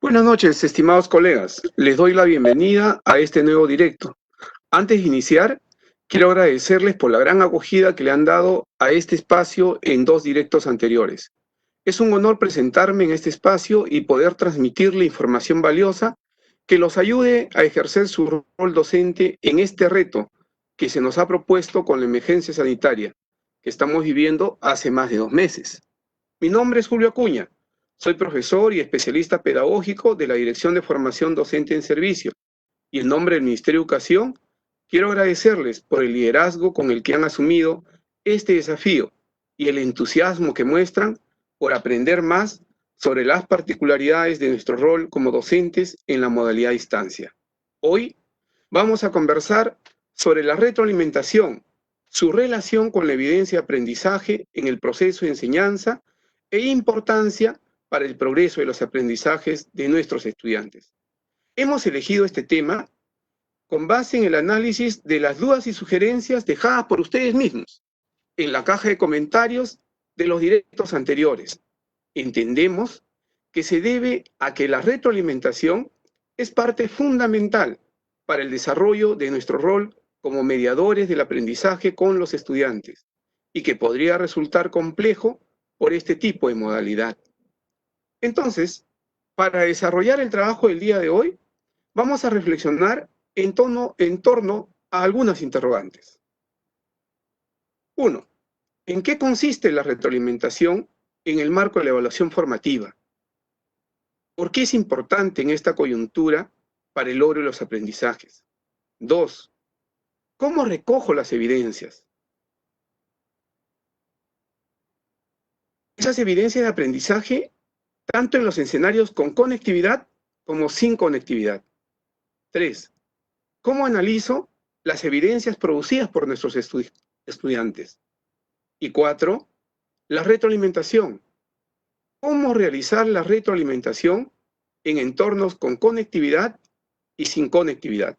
Buenas noches, estimados colegas. Les doy la bienvenida a este nuevo directo. Antes de iniciar, quiero agradecerles por la gran acogida que le han dado a este espacio en 2 directos anteriores. Es un honor presentarme en este espacio y poder transmitirle información valiosa que los ayude a ejercer su rol docente en este reto que se nos ha propuesto con la emergencia sanitaria que estamos viviendo hace más de 2 meses. Mi nombre es Julio Acuña. Soy profesor y especialista pedagógico de la Dirección de Formación Docente en Servicio, y en nombre del Ministerio de Educación quiero agradecerles por el liderazgo con el que han asumido este desafío y el entusiasmo que muestran por aprender más sobre las particularidades de nuestro rol como docentes en la modalidad a distancia. Hoy vamos a conversar sobre la retroalimentación, su relación con la evidencia de aprendizaje en el proceso de enseñanza e importancia para el progreso de los aprendizajes de nuestros estudiantes. Hemos elegido este tema con base en el análisis de las dudas y sugerencias dejadas por ustedes mismos en la caja de comentarios de los directos anteriores. Entendemos que se debe a que la retroalimentación es parte fundamental para el desarrollo de nuestro rol como mediadores del aprendizaje con los estudiantes y que podría resultar complejo por este tipo de modalidad. Entonces, para desarrollar el trabajo del día de hoy, vamos a reflexionar en torno a algunas interrogantes. 1. ¿En qué consiste la retroalimentación en el marco de la evaluación formativa? ¿Por qué es importante en esta coyuntura para el logro de los aprendizajes? 2. ¿Cómo recojo las evidencias? Esas evidencias de aprendizaje tanto en los escenarios con conectividad como sin conectividad. 3. ¿Cómo analizo las evidencias producidas por nuestros estudiantes? Y 4. La retroalimentación. ¿Cómo realizar la retroalimentación en entornos con conectividad y sin conectividad?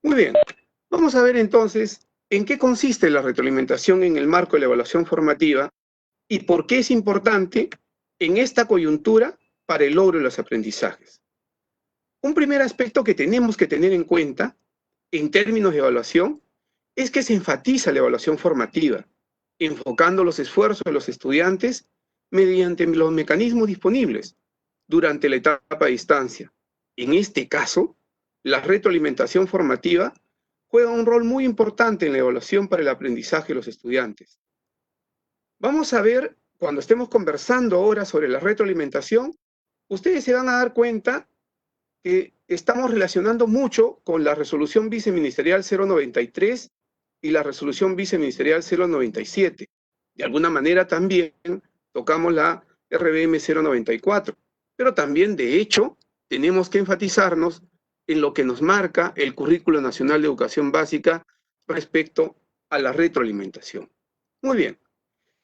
Muy bien, vamos a ver entonces en qué consiste la retroalimentación en el marco de la evaluación formativa y por qué es importante en esta coyuntura para el logro de los aprendizajes. Un primer aspecto que tenemos que tener en cuenta en términos de evaluación es que se enfatiza la evaluación formativa, enfocando los esfuerzos de los estudiantes mediante los mecanismos disponibles durante la etapa a distancia. En este caso, la retroalimentación formativa juega un rol muy importante en la evaluación para el aprendizaje de los estudiantes. Vamos a ver, cuando estemos conversando ahora sobre la retroalimentación, ustedes se van a dar cuenta que estamos relacionando mucho con la resolución viceministerial 093 y la resolución viceministerial 097. De alguna manera también tocamos la RBM 094, pero también, de hecho, tenemos que enfatizarnos en lo que nos marca el Currículo Nacional de Educación Básica respecto a la retroalimentación. Muy bien.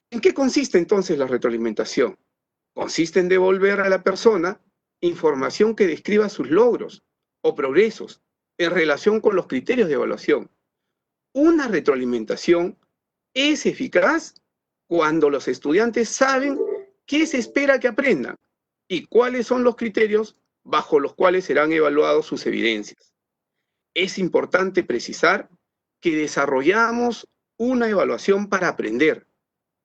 ¿En qué consiste entonces la retroalimentación? Consiste en devolver a la persona información que describa sus logros o progresos en relación con los criterios de evaluación. Una retroalimentación es eficaz cuando los estudiantes saben qué se espera que aprendan y cuáles son los criterios bajo los cuales serán evaluados sus evidencias. Es importante precisar que desarrollamos una evaluación para aprender.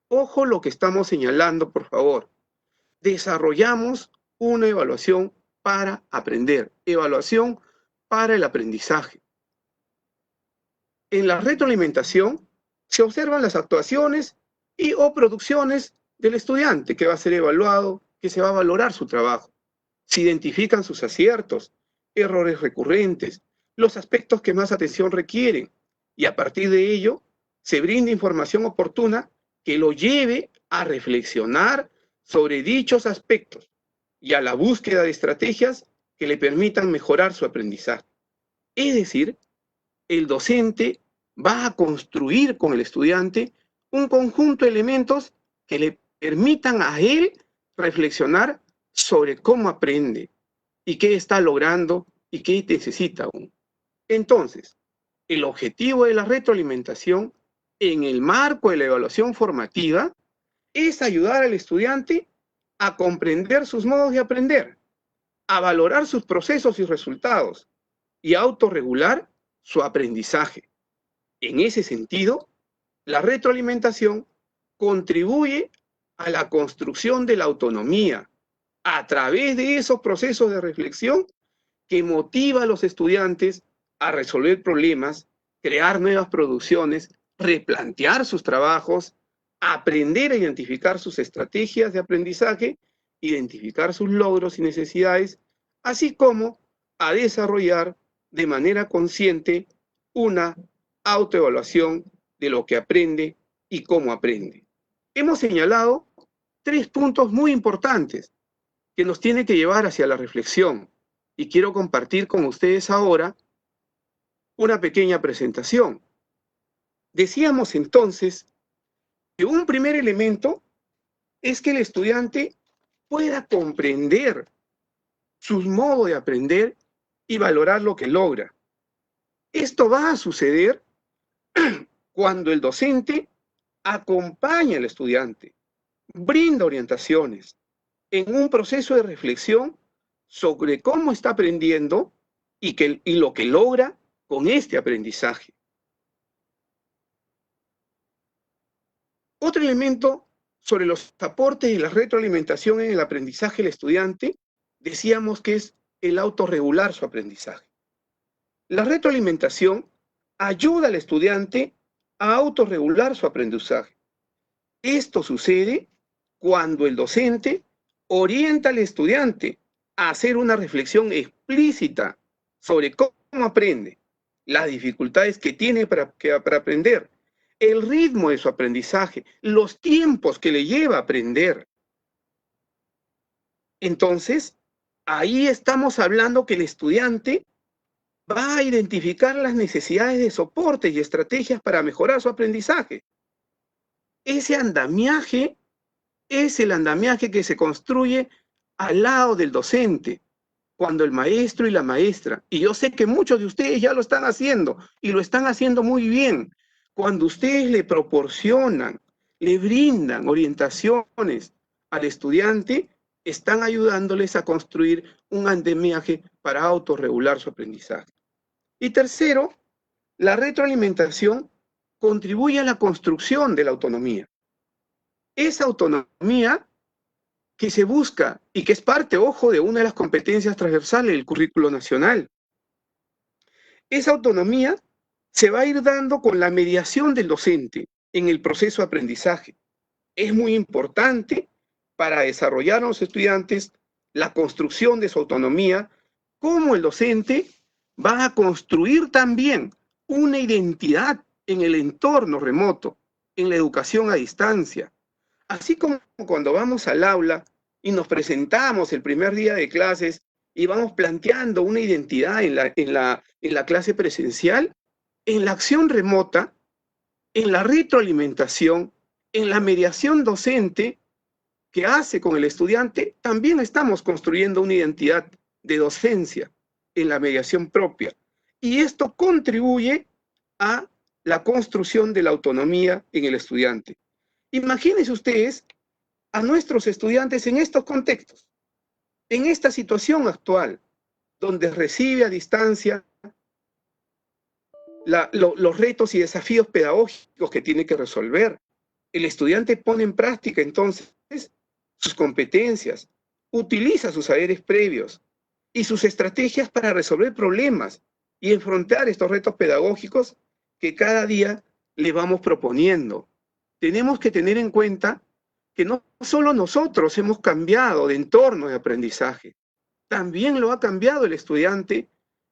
Ojo lo que estamos señalando, por favor. Desarrollamos una evaluación para aprender, evaluación para el aprendizaje. En la retroalimentación se observan las actuaciones y o producciones del estudiante que va a ser evaluado, que se va a valorar su trabajo. Se identifican sus aciertos, errores recurrentes, los aspectos que más atención requieren y a partir de ello se brinda información oportuna que lo lleve a reflexionar sobre dichos aspectos y a la búsqueda de estrategias que le permitan mejorar su aprendizaje. Es decir, el docente va a construir con el estudiante un conjunto de elementos que le permitan a él reflexionar sobre cómo aprende y qué está logrando y qué necesita aún. Entonces, el objetivo de la retroalimentación en el marco de la evaluación formativa es ayudar al estudiante a comprender sus modos de aprender, a valorar sus procesos y resultados y a autorregular su aprendizaje. En ese sentido, la retroalimentación contribuye a la construcción de la autonomía a través de esos procesos de reflexión que motiva a los estudiantes a resolver problemas, crear nuevas producciones, replantear sus trabajos, aprender a identificar sus estrategias de aprendizaje, identificar sus logros y necesidades, así como a desarrollar de manera consciente una autoevaluación de lo que aprende y cómo aprende. Hemos señalado 3 puntos muy importantes que nos tienen que llevar hacia la reflexión y quiero compartir con ustedes ahora una pequeña presentación. Decíamos entonces que un primer elemento es que el estudiante pueda comprender sus modos de aprender y valorar lo que logra. Esto va a suceder cuando el docente acompaña al estudiante, brinda orientaciones en un proceso de reflexión sobre cómo está aprendiendo y lo que logra con este aprendizaje. Otro elemento sobre los aportes de la retroalimentación en el aprendizaje del estudiante, decíamos que es el autorregular su aprendizaje. La retroalimentación ayuda al estudiante a autorregular su aprendizaje. Esto sucede cuando el docente orienta al estudiante a hacer una reflexión explícita sobre cómo aprende, las dificultades que tiene para aprender, el ritmo de su aprendizaje, los tiempos que le lleva a aprender. Entonces, ahí estamos hablando que el estudiante va a identificar las necesidades de soporte y estrategias para mejorar su aprendizaje. Ese andamiaje es el andamiaje que se construye al lado del docente, cuando el maestro y la maestra, y yo sé que muchos de ustedes ya lo están haciendo, y lo están haciendo muy bien, cuando ustedes le proporcionan, le brindan orientaciones al estudiante, están ayudándoles a construir un andamiaje para autorregular su aprendizaje. Y tercero, la retroalimentación contribuye a la construcción de la autonomía. Esa autonomía que se busca y que es parte, ojo, de una de las competencias transversales del currículo nacional. Esa autonomía se va a ir dando con la mediación del docente en el proceso de aprendizaje. Es muy importante para desarrollar a los estudiantes la construcción de su autonomía, cómo el docente va a construir también una identidad en el entorno remoto, en la educación a distancia. Así como cuando vamos al aula y nos presentamos el primer día de clases y vamos planteando una identidad en la clase presencial, en la acción remota, en la retroalimentación, en la mediación docente que hace con el estudiante, también estamos construyendo una identidad de docencia en la mediación propia. Y esto contribuye a la construcción de la autonomía en el estudiante. Imagínense ustedes a nuestros estudiantes en estos contextos, en esta situación actual, donde recibe a distancia los retos y desafíos pedagógicos que tiene que resolver. El estudiante pone en práctica entonces sus competencias, utiliza sus saberes previos y sus estrategias para resolver problemas y enfrentar estos retos pedagógicos que cada día le vamos proponiendo. Tenemos que tener en cuenta que no solo nosotros hemos cambiado de entorno de aprendizaje, también lo ha cambiado el estudiante,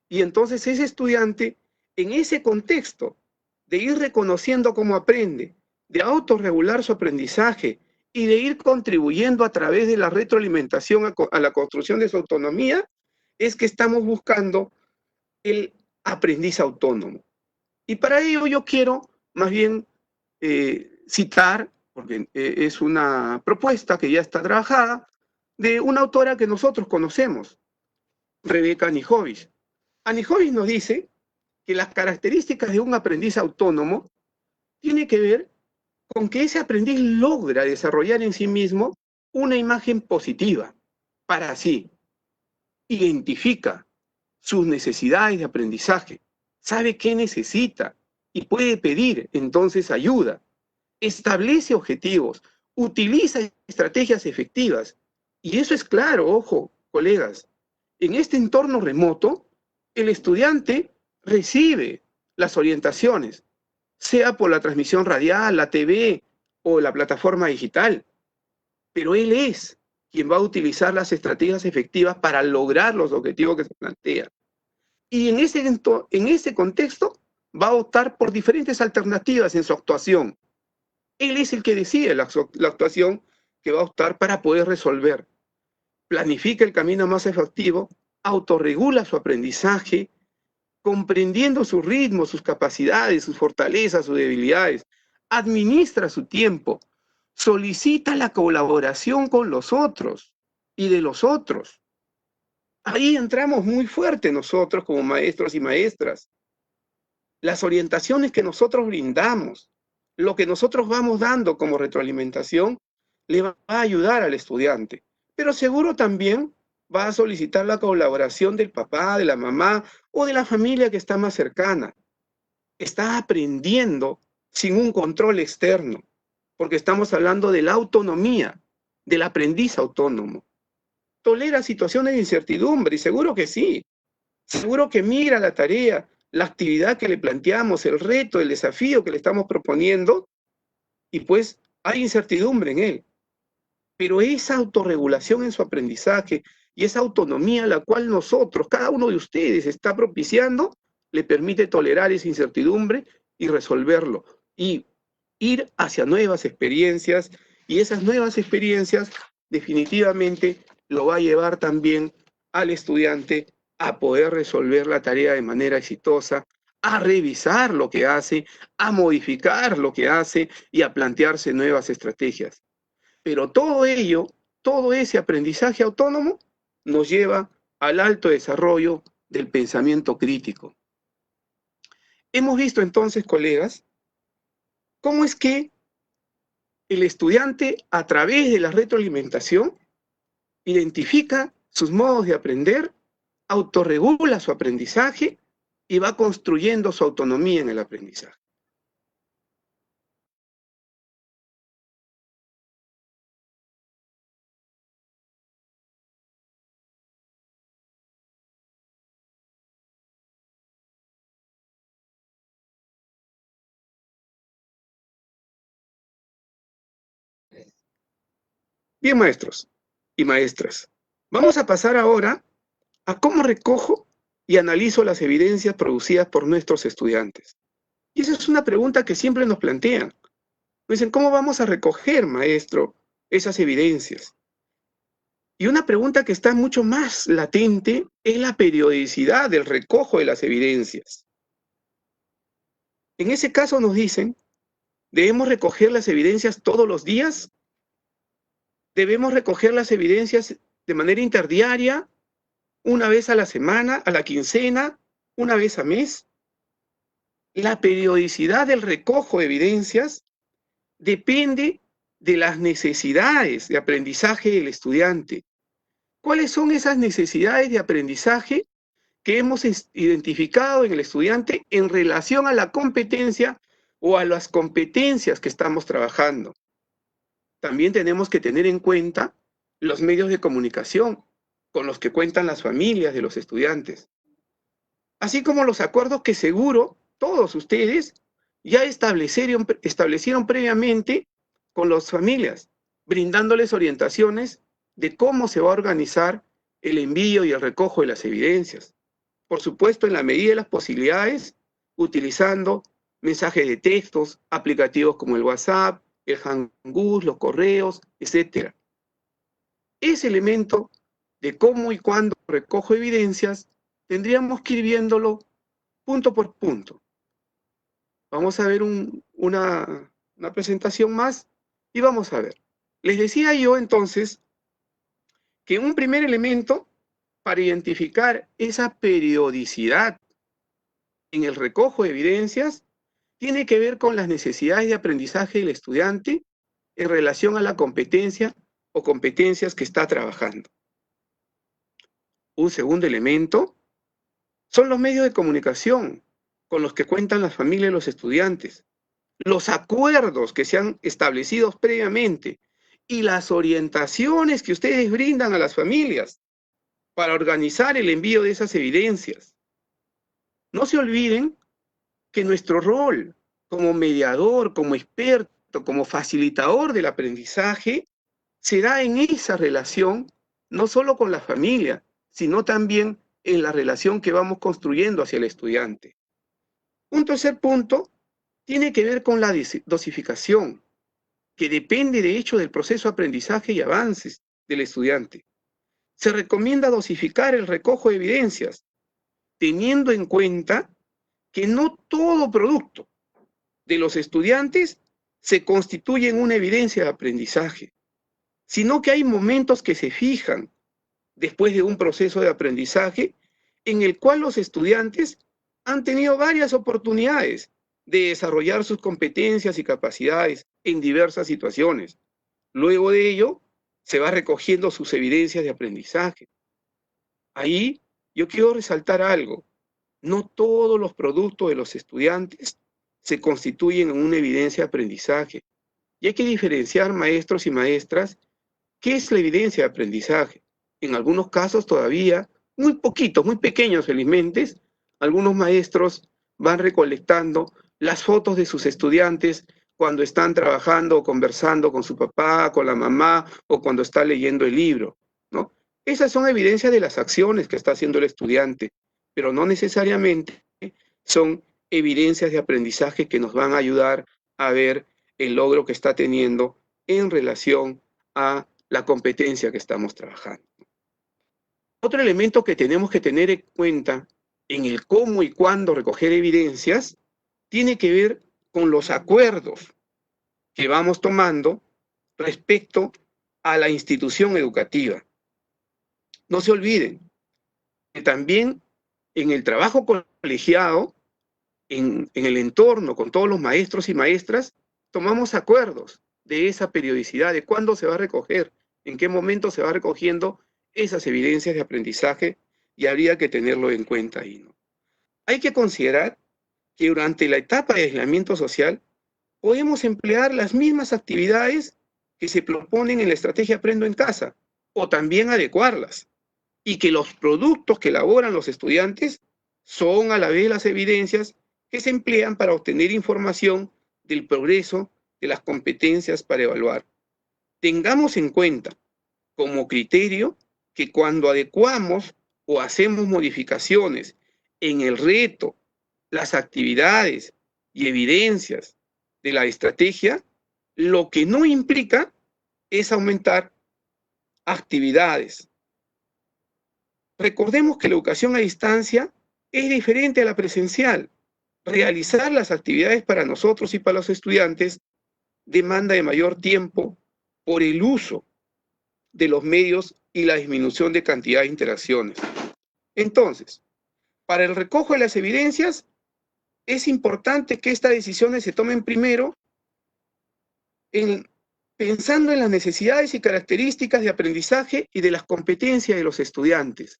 y entonces ese estudiante, en ese contexto de ir reconociendo cómo aprende, de autorregular su aprendizaje y de ir contribuyendo a través de la retroalimentación a la construcción de su autonomía, es que estamos buscando el aprendiz autónomo. Y para ello yo quiero más bien citar, porque es una propuesta que ya está trabajada, de una autora que nosotros conocemos, Rebeca Anijovic. Anijovic nos dice que las características de un aprendiz autónomo tiene que ver con que ese aprendiz logra desarrollar en sí mismo una imagen positiva para sí, identifica sus necesidades de aprendizaje, sabe qué necesita y puede pedir entonces ayuda, establece objetivos, utiliza estrategias efectivas. Y eso es claro, ojo, colegas, en este entorno remoto, el estudiante recibe las orientaciones, sea por la transmisión radial, la TV o la plataforma digital, pero él es quien va a utilizar las estrategias efectivas para lograr los objetivos que se plantean. Y en ese contexto va a optar por diferentes alternativas en su actuación. Él es el que decide la actuación que va a optar para poder resolver. Planifica el camino más efectivo, autorregula su aprendizaje, comprendiendo su ritmo, sus capacidades, sus fortalezas, sus debilidades, administra su tiempo, solicita la colaboración con los otros y de los otros. Ahí entramos muy fuerte nosotros como maestros y maestras. Las orientaciones que nosotros brindamos, lo que nosotros vamos dando como retroalimentación, le va a ayudar al estudiante. Pero seguro también va a solicitar la colaboración del papá, de la mamá o de la familia que está más cercana. Está aprendiendo sin un control externo, porque estamos hablando de la autonomía, del aprendiz autónomo. Tolera situaciones de incertidumbre, y seguro que sí. Seguro que mira la tarea, la actividad que le planteamos, el reto, el desafío que le estamos proponiendo, y pues hay incertidumbre en él. Pero esa autorregulación en su aprendizaje y esa autonomía a la cual nosotros, cada uno de ustedes, está propiciando, le permite tolerar esa incertidumbre y resolverlo. Y ir hacia nuevas experiencias, y esas nuevas experiencias definitivamente lo va a llevar también al estudiante a poder resolver la tarea de manera exitosa, a revisar lo que hace, a modificar lo que hace y a plantearse nuevas estrategias. Pero todo ello, todo ese aprendizaje autónomo nos lleva al alto desarrollo del pensamiento crítico. Hemos visto entonces, colegas, cómo es que el estudiante, a través de la retroalimentación, identifica sus modos de aprender, autorregula su aprendizaje y va construyendo su autonomía en el aprendizaje. Bien, maestros y maestras, vamos a pasar ahora a cómo recojo y analizo las evidencias producidas por nuestros estudiantes. Y esa es una pregunta que siempre nos plantean. Nos dicen, ¿cómo vamos a recoger, maestro, esas evidencias? Y una pregunta que está mucho más latente es la periodicidad del recojo de las evidencias. En ese caso nos dicen, ¿debemos recoger las evidencias todos los días? ¿Debemos recoger las evidencias de manera interdiaria, una vez a la semana, a la quincena, una vez a mes? La periodicidad del recojo de evidencias depende de las necesidades de aprendizaje del estudiante. ¿Cuáles son esas necesidades de aprendizaje que hemos identificado en el estudiante en relación a la competencia o a las competencias que estamos trabajando? También tenemos que tener en cuenta los medios de comunicación con los que cuentan las familias de los estudiantes, así como los acuerdos que seguro todos ustedes ya establecieron previamente con las familias, brindándoles orientaciones de cómo se va a organizar el envío y el recojo de las evidencias. Por supuesto, en la medida de las posibilidades, utilizando mensajes de textos, aplicativos como el WhatsApp, el Hangouts, los correos, etc. Ese elemento de cómo y cuándo recojo evidencias, tendríamos que ir viéndolo punto por punto. Vamos a ver una presentación más y vamos a ver. Les decía yo entonces que un primer elemento para identificar esa periodicidad en el recojo de evidencias tiene que ver con las necesidades de aprendizaje del estudiante en relación a la competencia o competencias que está trabajando. Un segundo elemento son los medios de comunicación con los que cuentan las familias y los estudiantes, los acuerdos que se han establecido previamente y las orientaciones que ustedes brindan a las familias para organizar el envío de esas evidencias. No se olviden que nuestro rol como mediador, como experto, como facilitador del aprendizaje, se da en esa relación, no solo con la familia, sino también en la relación que vamos construyendo hacia el estudiante. Un tercer punto tiene que ver con la dosificación, que depende de hecho del proceso de aprendizaje y avances del estudiante. Se recomienda dosificar el recojo de evidencias, teniendo en cuenta que no todo producto de los estudiantes se constituye en una evidencia de aprendizaje, sino que hay momentos que se fijan después de un proceso de aprendizaje en el cual los estudiantes han tenido varias oportunidades de desarrollar sus competencias y capacidades en diversas situaciones. Luego de ello, se va recogiendo sus evidencias de aprendizaje. Ahí yo quiero resaltar algo. No todos los productos de los estudiantes se constituyen en una evidencia de aprendizaje. Y hay que diferenciar, maestros y maestras, qué es la evidencia de aprendizaje. En algunos casos todavía, muy poquitos, muy pequeños felizmente, algunos maestros van recolectando las fotos de sus estudiantes cuando están trabajando o conversando con su papá, con la mamá o cuando está leyendo el libro, ¿no? Esas son evidencias de las acciones que está haciendo el estudiante, pero no necesariamente son evidencias de aprendizaje que nos van a ayudar a ver el logro que está teniendo en relación a la competencia que estamos trabajando. Otro elemento que tenemos que tener en cuenta en el cómo y cuándo recoger evidencias tiene que ver con los acuerdos que vamos tomando respecto a la institución educativa. No se olviden que también en el trabajo colegiado, en el entorno con todos los maestros y maestras, tomamos acuerdos de esa periodicidad, de cuándo se va a recoger, en qué momento se va recogiendo esas evidencias de aprendizaje y habría que tenerlo en cuenta ahí, ¿no? Hay que considerar que durante la etapa de aislamiento social podemos emplear las mismas actividades que se proponen en la estrategia Aprendo en Casa o también adecuarlas y que los productos que elaboran los estudiantes son a la vez las evidencias que se emplean para obtener información del progreso de las competencias para evaluar. Tengamos en cuenta como criterio que cuando adecuamos o hacemos modificaciones en el reto, las actividades y evidencias de la estrategia, lo que no implica es aumentar actividades. Recordemos que la educación a distancia es diferente a la presencial. Realizar las actividades para nosotros y para los estudiantes demanda de mayor tiempo por el uso de los medios y la disminución de cantidad de interacciones. Entonces, para el recojo de las evidencias, es importante que estas decisiones se tomen primero pensando en las necesidades y características de aprendizaje y de las competencias de los estudiantes.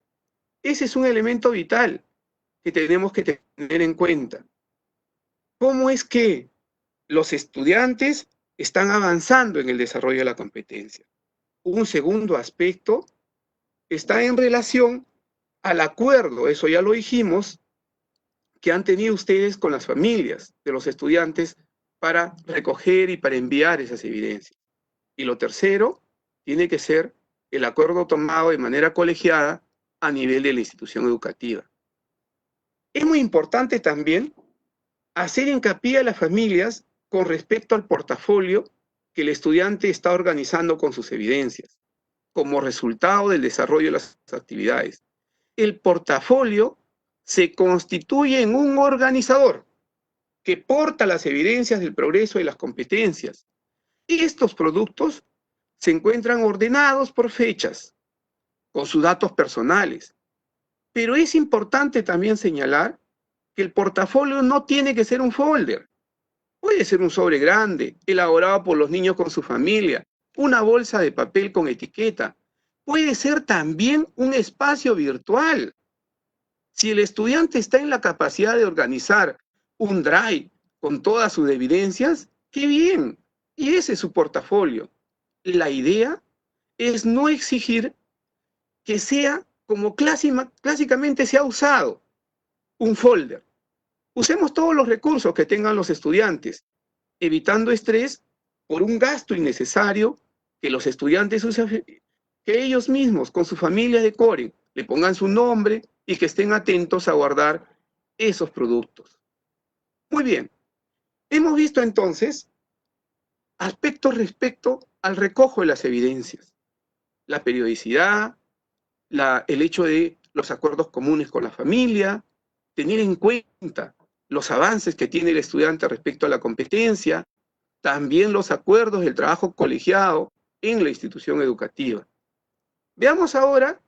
Ese es un elemento vital que tenemos que tener en cuenta. ¿Cómo es que los estudiantes están avanzando en el desarrollo de la competencia? Un segundo aspecto está en relación al acuerdo, eso ya lo dijimos, que han tenido ustedes con las familias de los estudiantes para recoger y para enviar esas evidencias. Y lo tercero tiene que ser el acuerdo tomado de manera colegiada a nivel de la institución educativa. Es muy importante también hacer hincapié a las familias con respecto al portafolio que el estudiante está organizando con sus evidencias, como resultado del desarrollo de las actividades. El portafolio se constituye en un organizador que porta las evidencias del progreso de las competencias. Estos productos se encuentran ordenados por fechas, con sus datos personales. Pero es importante también señalar que el portafolio no tiene que ser un folder. Puede ser un sobre grande, elaborado por los niños con su familia, una bolsa de papel con etiqueta. Puede ser también un espacio virtual. Si el estudiante está en la capacidad de organizar un drive con todas sus evidencias, ¡qué bien! Y ese es su portafolio. La idea es no exigir que sea como clásicamente se ha usado, un folder. Usemos todos los recursos que tengan los estudiantes, evitando estrés por un gasto innecesario que los estudiantes usen, que ellos mismos con su familia decoren, le pongan su nombre y que estén atentos a guardar esos productos. Muy bien, hemos visto entonces aspectos respecto al recojo de las evidencias, la periodicidad, el hecho de los acuerdos comunes con la familia, tener en cuenta los avances que tiene el estudiante respecto a la competencia, también los acuerdos del trabajo colegiado en la institución educativa. Veamos ahora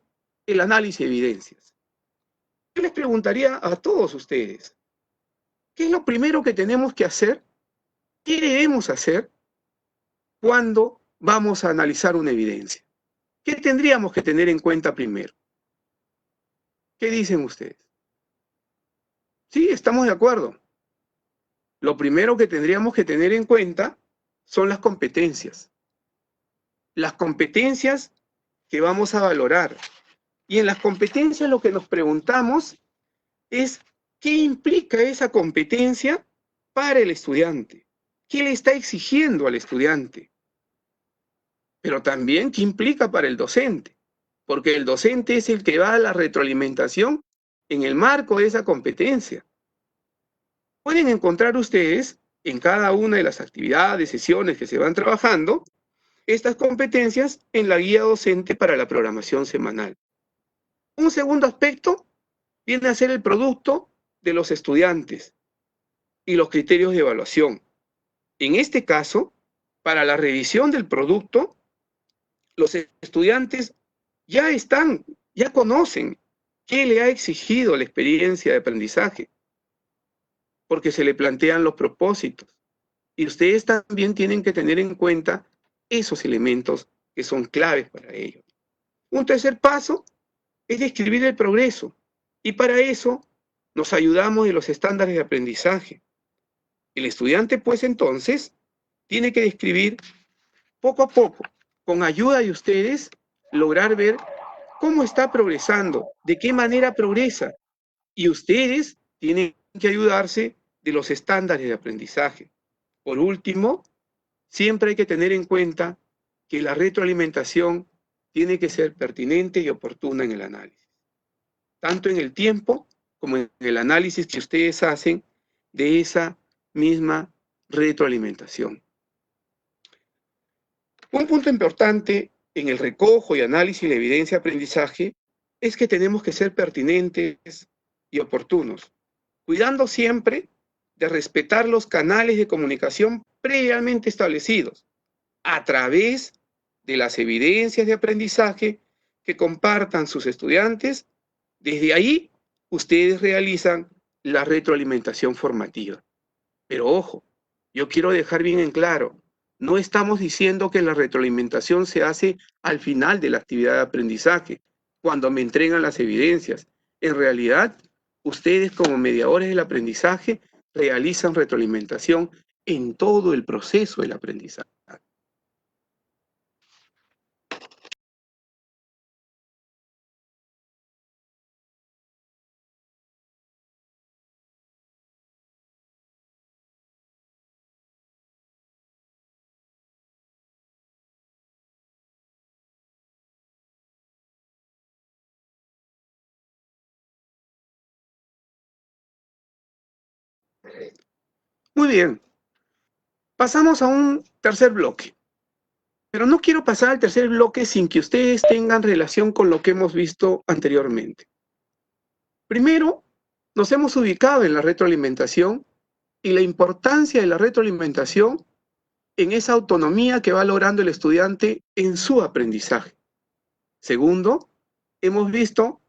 el análisis de evidencias. Yo les preguntaría a todos ustedes, ¿qué es lo primero que tenemos que hacer? ¿Qué debemos hacer cuando vamos a analizar una evidencia? ¿Qué tendríamos que tener en cuenta primero? ¿Qué dicen ustedes? Sí, estamos de acuerdo. Lo primero que tendríamos que tener en cuenta son las competencias. Las competencias que vamos a valorar. Y en las competencias lo que nos preguntamos es ¿qué implica esa competencia para el estudiante? ¿Qué le está exigiendo al estudiante? Pero también ¿qué implica para el docente? Porque el docente es el que va a la retroalimentación en el marco de esa competencia. Pueden encontrar ustedes en cada una de las actividades, sesiones que se van trabajando, estas competencias en la guía docente para la programación semanal. Un segundo aspecto viene a ser el producto de los estudiantes y los criterios de evaluación. En este caso, para la revisión del producto, los estudiantes ya conocen qué le ha exigido la experiencia de aprendizaje, porque se le plantean los propósitos. Y ustedes también tienen que tener en cuenta esos elementos que son claves para ellos. Un tercer paso es describir el progreso, y para eso nos ayudamos de los estándares de aprendizaje. El estudiante, pues entonces, tiene que describir poco a poco, con ayuda de ustedes, lograr ver cómo está progresando, de qué manera progresa, y ustedes tienen que ayudarse de los estándares de aprendizaje. Por último, siempre hay que tener en cuenta que la retroalimentación tiene que ser pertinente y oportuna en el análisis, tanto en el tiempo como en el análisis que ustedes hacen de esa misma retroalimentación. Un punto importante en el recojo y análisis de la evidencia de aprendizaje es que tenemos que ser pertinentes y oportunos, cuidando siempre de respetar los canales de comunicación previamente establecidos a través de las evidencias de aprendizaje que compartan sus estudiantes. Desde ahí, ustedes realizan la retroalimentación formativa. Pero ojo, yo quiero dejar bien en claro, no estamos diciendo que la retroalimentación se hace al final de la actividad de aprendizaje, cuando me entregan las evidencias. En realidad, ustedes como mediadores del aprendizaje realizan retroalimentación en todo el proceso del aprendizaje. Muy bien, pasamos a un tercer bloque. Pero no quiero pasar al tercer bloque sin que ustedes tengan relación con lo que hemos visto anteriormente. Primero, nos hemos ubicado en la retroalimentación y la importancia de la retroalimentación en esa autonomía que va logrando el estudiante en su aprendizaje. Segundo, hemos visto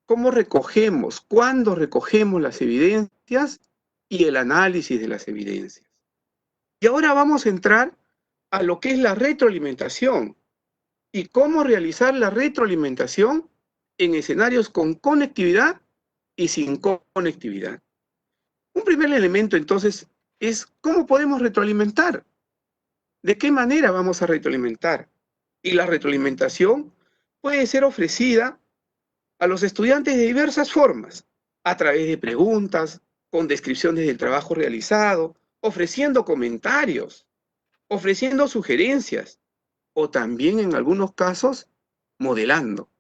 cómo recogemos, cuándo recogemos las evidencias y el análisis de las evidencias. Y ahora vamos a entrar a lo que es la retroalimentación y cómo realizar la retroalimentación en escenarios con conectividad y sin conectividad. Un primer elemento, entonces, es cómo podemos retroalimentar. ¿De qué manera vamos a retroalimentar? Y la retroalimentación puede ser ofrecida a los estudiantes de diversas formas, a través de preguntas, con descripciones del trabajo realizado, ofreciendo comentarios, ofreciendo sugerencias, o también en algunos casos modelando,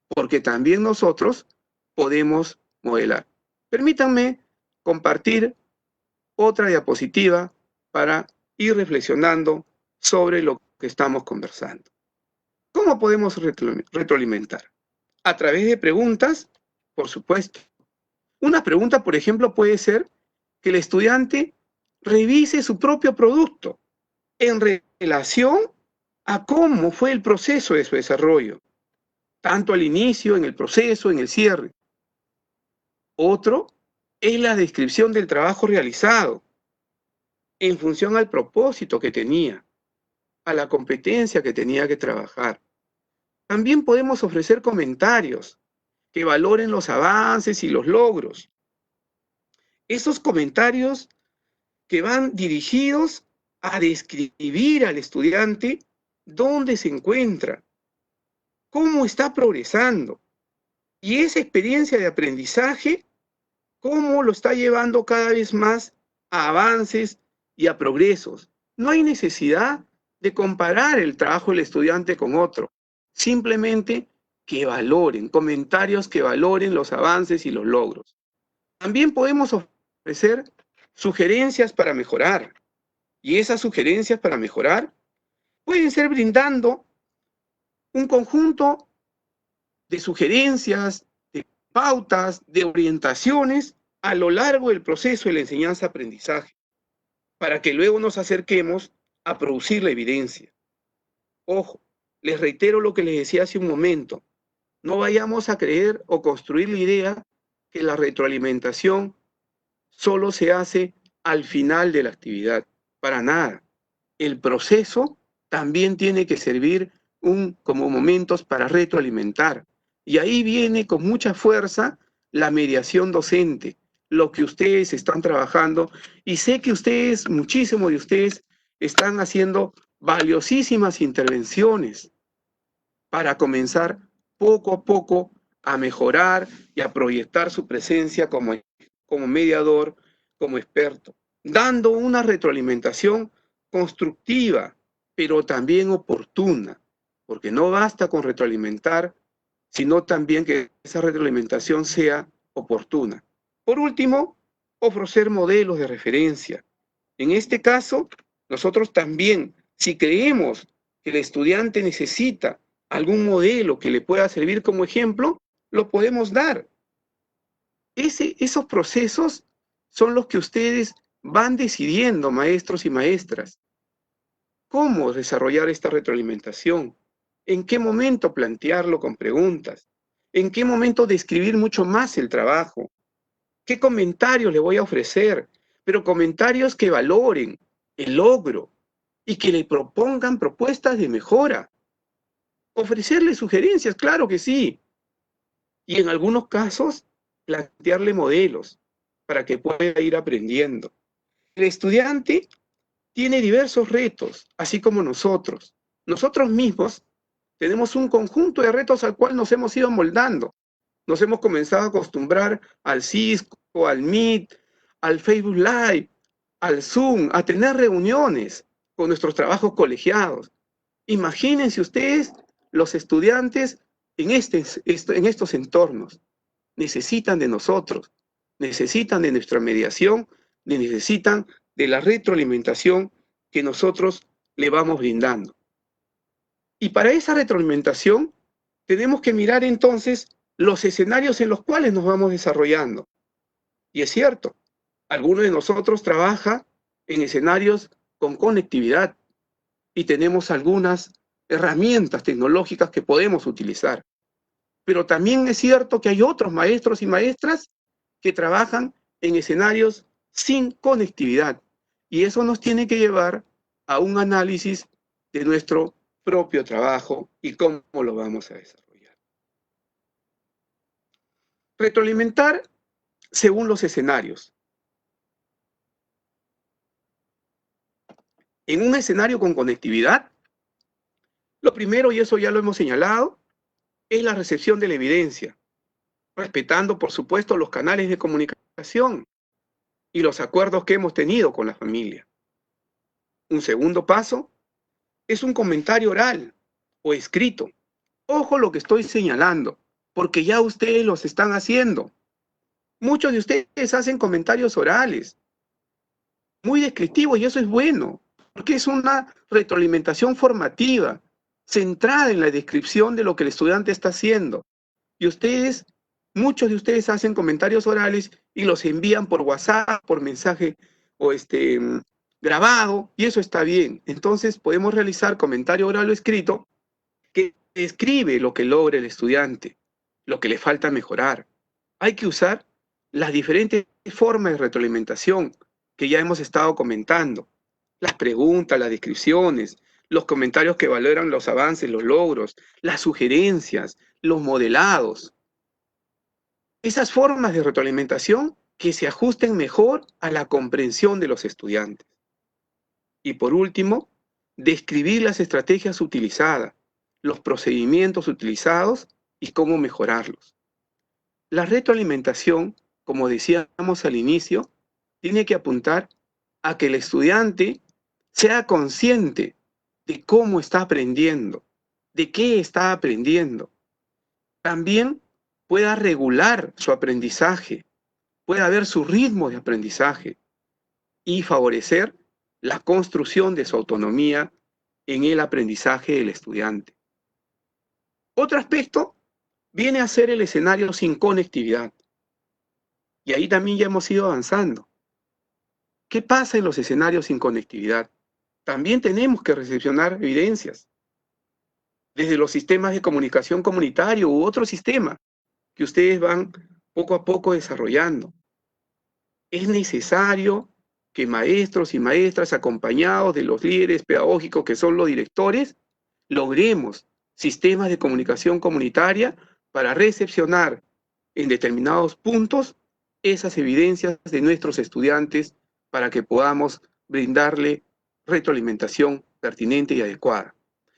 porque también nosotros podemos modelar. Permítanme compartir otra diapositiva para ir reflexionando sobre lo que estamos conversando. ¿Cómo podemos retroalimentar? A través de preguntas, por supuesto. Una pregunta, por ejemplo, puede ser que el estudiante revise su propio producto en relación a cómo fue el proceso de su desarrollo, tanto al inicio, en el proceso, en el cierre. Otro es la descripción del trabajo realizado en función al propósito que tenía, a la competencia que tenía que trabajar. También podemos ofrecer comentarios que valoren los avances y los logros. Esos comentarios que van dirigidos a describir al estudiante dónde se encuentra, cómo está progresando, y esa experiencia de aprendizaje, cómo lo está llevando cada vez más a avances y a progresos. No hay necesidad de comparar el trabajo del estudiante con otro, simplemente que valoren, comentarios que valoren los avances y los logros. También podemos ofrecer sugerencias para mejorar, y esas sugerencias para mejorar pueden ser brindando un conjunto de sugerencias, de pautas, de orientaciones a lo largo del proceso de la enseñanza-aprendizaje, para que luego nos acerquemos a producir la evidencia. Ojo, les reitero lo que les decía hace un momento, no vayamos a creer o construir la idea que la retroalimentación solo se hace al final de la actividad, para nada. El proceso también tiene que servir como momentos para retroalimentar. Y ahí viene con mucha fuerza la mediación docente, lo que ustedes están trabajando. Y sé que ustedes, muchísimos de ustedes, están haciendo valiosísimas intervenciones para comenzar poco a poco a mejorar y a proyectar su presencia como mediador, como experto, dando una retroalimentación constructiva, pero también oportuna, porque no basta con retroalimentar, sino también que esa retroalimentación sea oportuna. Por último, ofrecer modelos de referencia. En este caso, nosotros también, si creemos que el estudiante necesita algún modelo que le pueda servir como ejemplo, lo podemos dar. Esos procesos son los que ustedes van decidiendo, maestros y maestras. ¿Cómo desarrollar esta retroalimentación? ¿En qué momento plantearlo con preguntas? ¿En qué momento describir mucho más el trabajo? ¿Qué comentarios le voy a ofrecer? Pero comentarios que valoren el logro y que le propongan propuestas de mejora. Ofrecerle sugerencias, claro que sí. Y en algunos casos, plantearle modelos para que pueda ir aprendiendo. El estudiante tiene diversos retos, así como nosotros. Nosotros mismos tenemos un conjunto de retos al cual nos hemos ido moldando. Nos hemos comenzado a acostumbrar al Cisco, al Meet, al Facebook Live, al Zoom, a tener reuniones con nuestros trabajos colegiados. Imagínense ustedes los estudiantes en estos entornos. Necesitan de nosotros, necesitan de nuestra mediación, necesitan de la retroalimentación que nosotros le vamos brindando. Y para esa retroalimentación tenemos que mirar entonces los escenarios en los cuales nos vamos desarrollando. Y es cierto, Algunos de nosotros trabajan en escenarios con conectividad y tenemos algunas herramientas tecnológicas que podemos utilizar. Pero también es cierto que hay otros maestros y maestras que trabajan en escenarios sin conectividad. Y eso nos tiene que llevar a un análisis de nuestro propio trabajo y cómo lo vamos a desarrollar. Retroalimentar según los escenarios. En un escenario con conectividad, lo primero, y eso ya lo hemos señalado, es la recepción de la evidencia, respetando, por supuesto, los canales de comunicación y los acuerdos que hemos tenido con la familia. Un segundo paso es un comentario oral o escrito. Ojo lo que estoy señalando, porque ya ustedes los están haciendo. Muchos de ustedes hacen comentarios orales, muy descriptivos, y eso es bueno, porque es una retroalimentación formativa, centrada en la descripción de lo que el estudiante está haciendo. Y ustedes, muchos de ustedes hacen comentarios orales y los envían por WhatsApp, por mensaje o grabado, y eso está bien. Entonces podemos realizar comentario oral o escrito que describe lo que logra el estudiante, lo que le falta mejorar. Hay que usar las diferentes formas de retroalimentación que ya hemos estado comentando. Las preguntas, las descripciones, los comentarios que valoran los avances, los logros, las sugerencias, los modelados. Esas formas de retroalimentación que se ajusten mejor a la comprensión de los estudiantes. Y por último, describir las estrategias utilizadas, los procedimientos utilizados y cómo mejorarlos. La retroalimentación, como decíamos al inicio, tiene que apuntar a que el estudiante sea consciente de cómo está aprendiendo, de qué está aprendiendo. También pueda regular su aprendizaje, pueda ver su ritmo de aprendizaje y favorecer la construcción de su autonomía en el aprendizaje del estudiante. Otro aspecto viene a ser el escenario sin conectividad. Y ahí también ya hemos ido avanzando. ¿Qué pasa en los escenarios sin conectividad? También tenemos que recepcionar evidencias desde los sistemas de comunicación comunitario u otro sistema que ustedes van poco a poco desarrollando. Es necesario que maestros y maestras, acompañados de los líderes pedagógicos que son los directores, logremos sistemas de comunicación comunitaria para recepcionar en determinados puntos esas evidencias de nuestros estudiantes para que podamos brindarle retroalimentación pertinente y adecuada.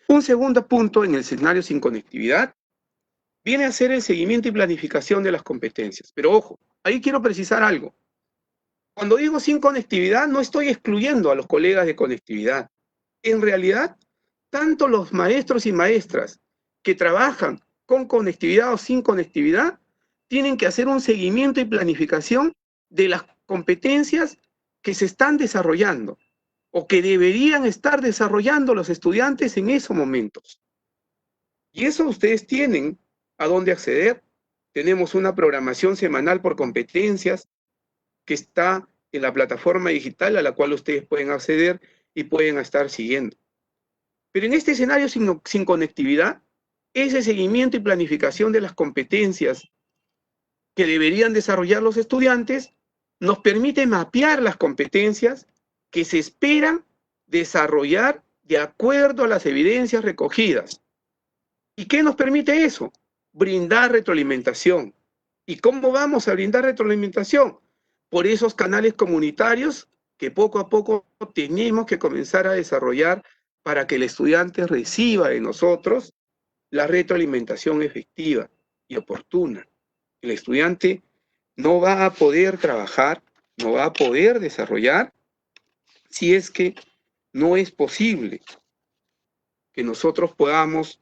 Un segundo punto en el escenario sin conectividad viene a ser el seguimiento y planificación de las competencias. Pero ojo, ahí quiero precisar algo. Cuando digo sin conectividad, no estoy excluyendo a los colegas de conectividad. En realidad, tanto los maestros y maestras que trabajan con conectividad o sin conectividad, tienen que hacer un seguimiento y planificación de las competencias que se están desarrollando o que deberían estar desarrollando los estudiantes en esos momentos. Y eso ustedes tienen a dónde acceder. Tenemos una programación semanal por competencias que está en la plataforma digital a la cual ustedes pueden acceder y pueden estar siguiendo. Pero en este escenario sin conectividad, ese seguimiento y planificación de las competencias que deberían desarrollar los estudiantes nos permite mapear las competencias que se esperan desarrollar de acuerdo a las evidencias recogidas. ¿Y qué nos permite eso? Brindar retroalimentación. ¿Y cómo vamos a brindar retroalimentación? Por esos canales comunitarios que poco a poco tenemos que comenzar a desarrollar para que el estudiante reciba de nosotros la retroalimentación efectiva y oportuna. El estudiante no va a poder trabajar, no va a poder desarrollar si es que no es posible que nosotros podamos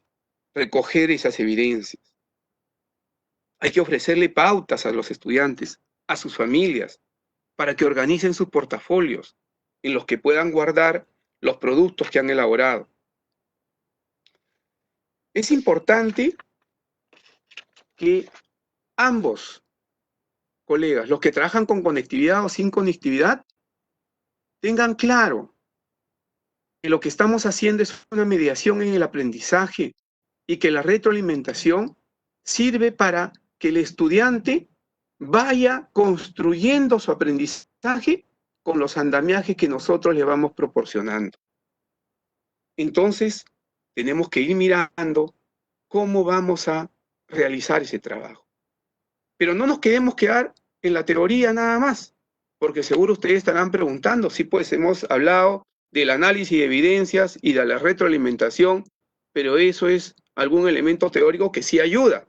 recoger esas evidencias. Hay que ofrecerle pautas a los estudiantes, a sus familias, para que organicen sus portafolios en los que puedan guardar los productos que han elaborado. Es importante que ambos colegas, los que trabajan con conectividad o sin conectividad, tengan claro que lo que estamos haciendo es una mediación en el aprendizaje y que la retroalimentación sirve para que el estudiante vaya construyendo su aprendizaje con los andamiajes que nosotros le vamos proporcionando. Entonces, tenemos que ir mirando cómo vamos a realizar ese trabajo. Pero no nos quedemos quedar en la teoría nada más, porque seguro ustedes estarán preguntando, sí, pues hemos hablado del análisis de evidencias y de la retroalimentación, pero eso es algún elemento teórico que sí ayuda,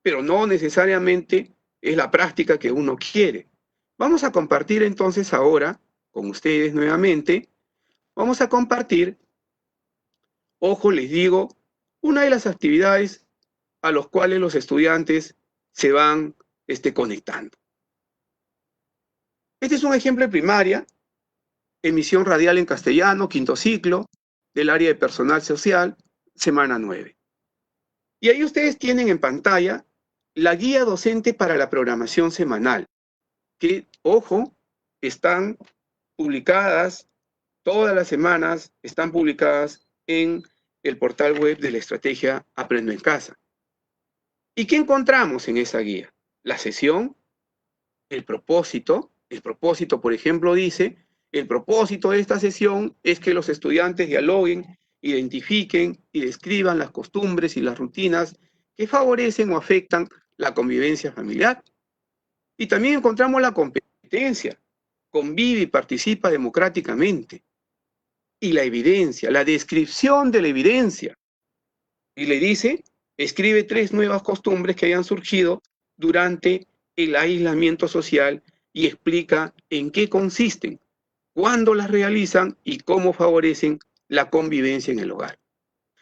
pero no necesariamente es la práctica que uno quiere. Vamos a compartir entonces ahora con ustedes nuevamente, vamos a compartir, ojo, les digo, una de las actividades a las cuales los estudiantes se van conectando. Este es un ejemplo de primaria, emisión radial en castellano, quinto ciclo, del área de personal social, semana 9. Y ahí ustedes tienen en pantalla la guía docente para la programación semanal, que, ojo, están publicadas todas las semanas, están publicadas en el portal web de la estrategia Aprendo en Casa. ¿Y qué encontramos en esa guía? La sesión, el propósito, por ejemplo, dice, el propósito de esta sesión es que los estudiantes dialoguen, identifiquen y describan las costumbres y las rutinas que favorecen o afectan la convivencia familiar. Y también encontramos la competencia, convive y participa democráticamente. Y la evidencia, la descripción de la evidencia. Y le dice, escribe 3 nuevas costumbres que hayan surgido durante el aislamiento social y explica en qué consisten, cuándo las realizan y cómo favorecen la convivencia en el hogar.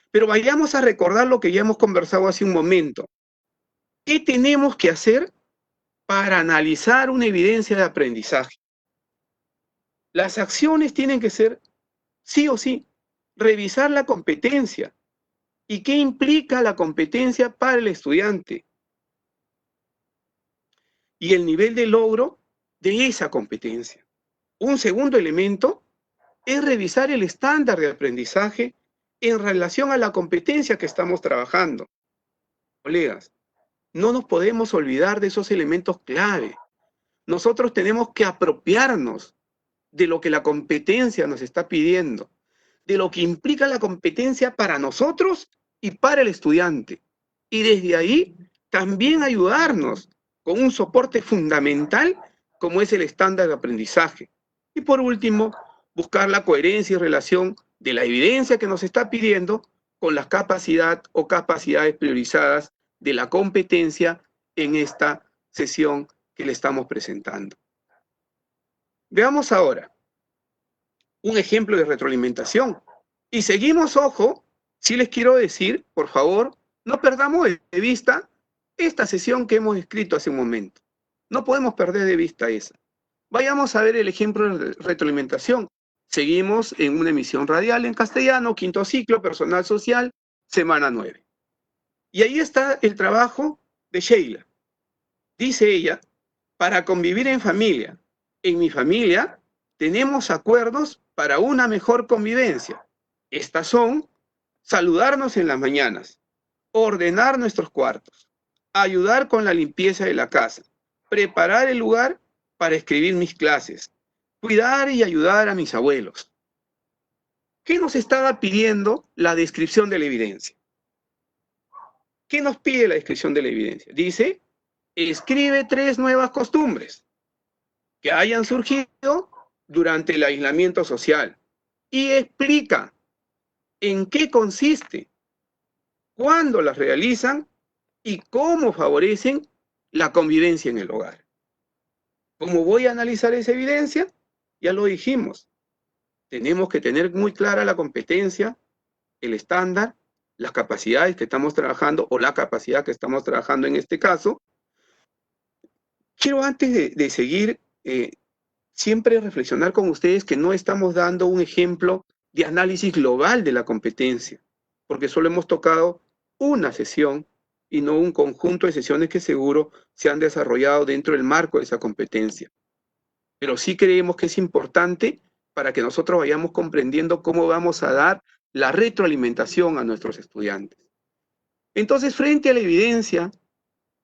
Pero vayamos a recordar lo que ya hemos conversado hace un momento. ¿Qué tenemos que hacer para analizar una evidencia de aprendizaje? Las acciones tienen que ser, sí o sí, revisar la competencia. ¿Y qué implica la competencia para el estudiante? Y el nivel de logro de esa competencia. Un segundo elemento es revisar el estándar de aprendizaje en relación a la competencia que estamos trabajando. Colegas, no nos podemos olvidar de esos elementos clave. Nosotros tenemos que apropiarnos de lo que la competencia nos está pidiendo, de lo que implica la competencia para nosotros y para el estudiante. Y desde ahí también ayudarnos con un soporte fundamental como es el estándar de aprendizaje. Y por último, buscar la coherencia y relación de la evidencia que nos está pidiendo con la capacidad o capacidades priorizadas de la competencia en esta sesión que le estamos presentando. Veamos ahora un ejemplo de retroalimentación. Y seguimos, ojo, sí les quiero decir, por favor, no perdamos de vista esta sesión que hemos escrito hace un momento. No podemos perder de vista esa. Vayamos a ver el ejemplo de retroalimentación. Seguimos en una emisión radial en castellano, quinto ciclo, personal social, semana 9. Y ahí está el trabajo de Sheila. Dice ella, para convivir en familia. En mi familia tenemos acuerdos para una mejor convivencia. Estas son saludarnos en las mañanas, ordenar nuestros cuartos, ayudar con la limpieza de la casa, preparar el lugar para escribir mis clases, cuidar y ayudar a mis abuelos. ¿Qué nos estaba pidiendo la descripción de la evidencia? ¿Qué nos pide la descripción de la evidencia? Dice, escribe 3 nuevas costumbres que hayan surgido durante el aislamiento social y explica en qué consiste, cuándo las realizan y cómo favorecen la convivencia en el hogar. ¿Cómo voy a analizar esa evidencia? Ya lo dijimos. Tenemos que tener muy clara la competencia, el estándar, las capacidades que estamos trabajando o la capacidad que estamos trabajando en este caso. Quiero antes de seguir, siempre reflexionar con ustedes que no estamos dando un ejemplo de análisis global de la competencia, porque solo hemos tocado una sesión y no un conjunto de sesiones que seguro se han desarrollado dentro del marco de esa competencia. Pero sí creemos que es importante para que nosotros vayamos comprendiendo cómo vamos a dar la retroalimentación a nuestros estudiantes. Entonces, frente a la evidencia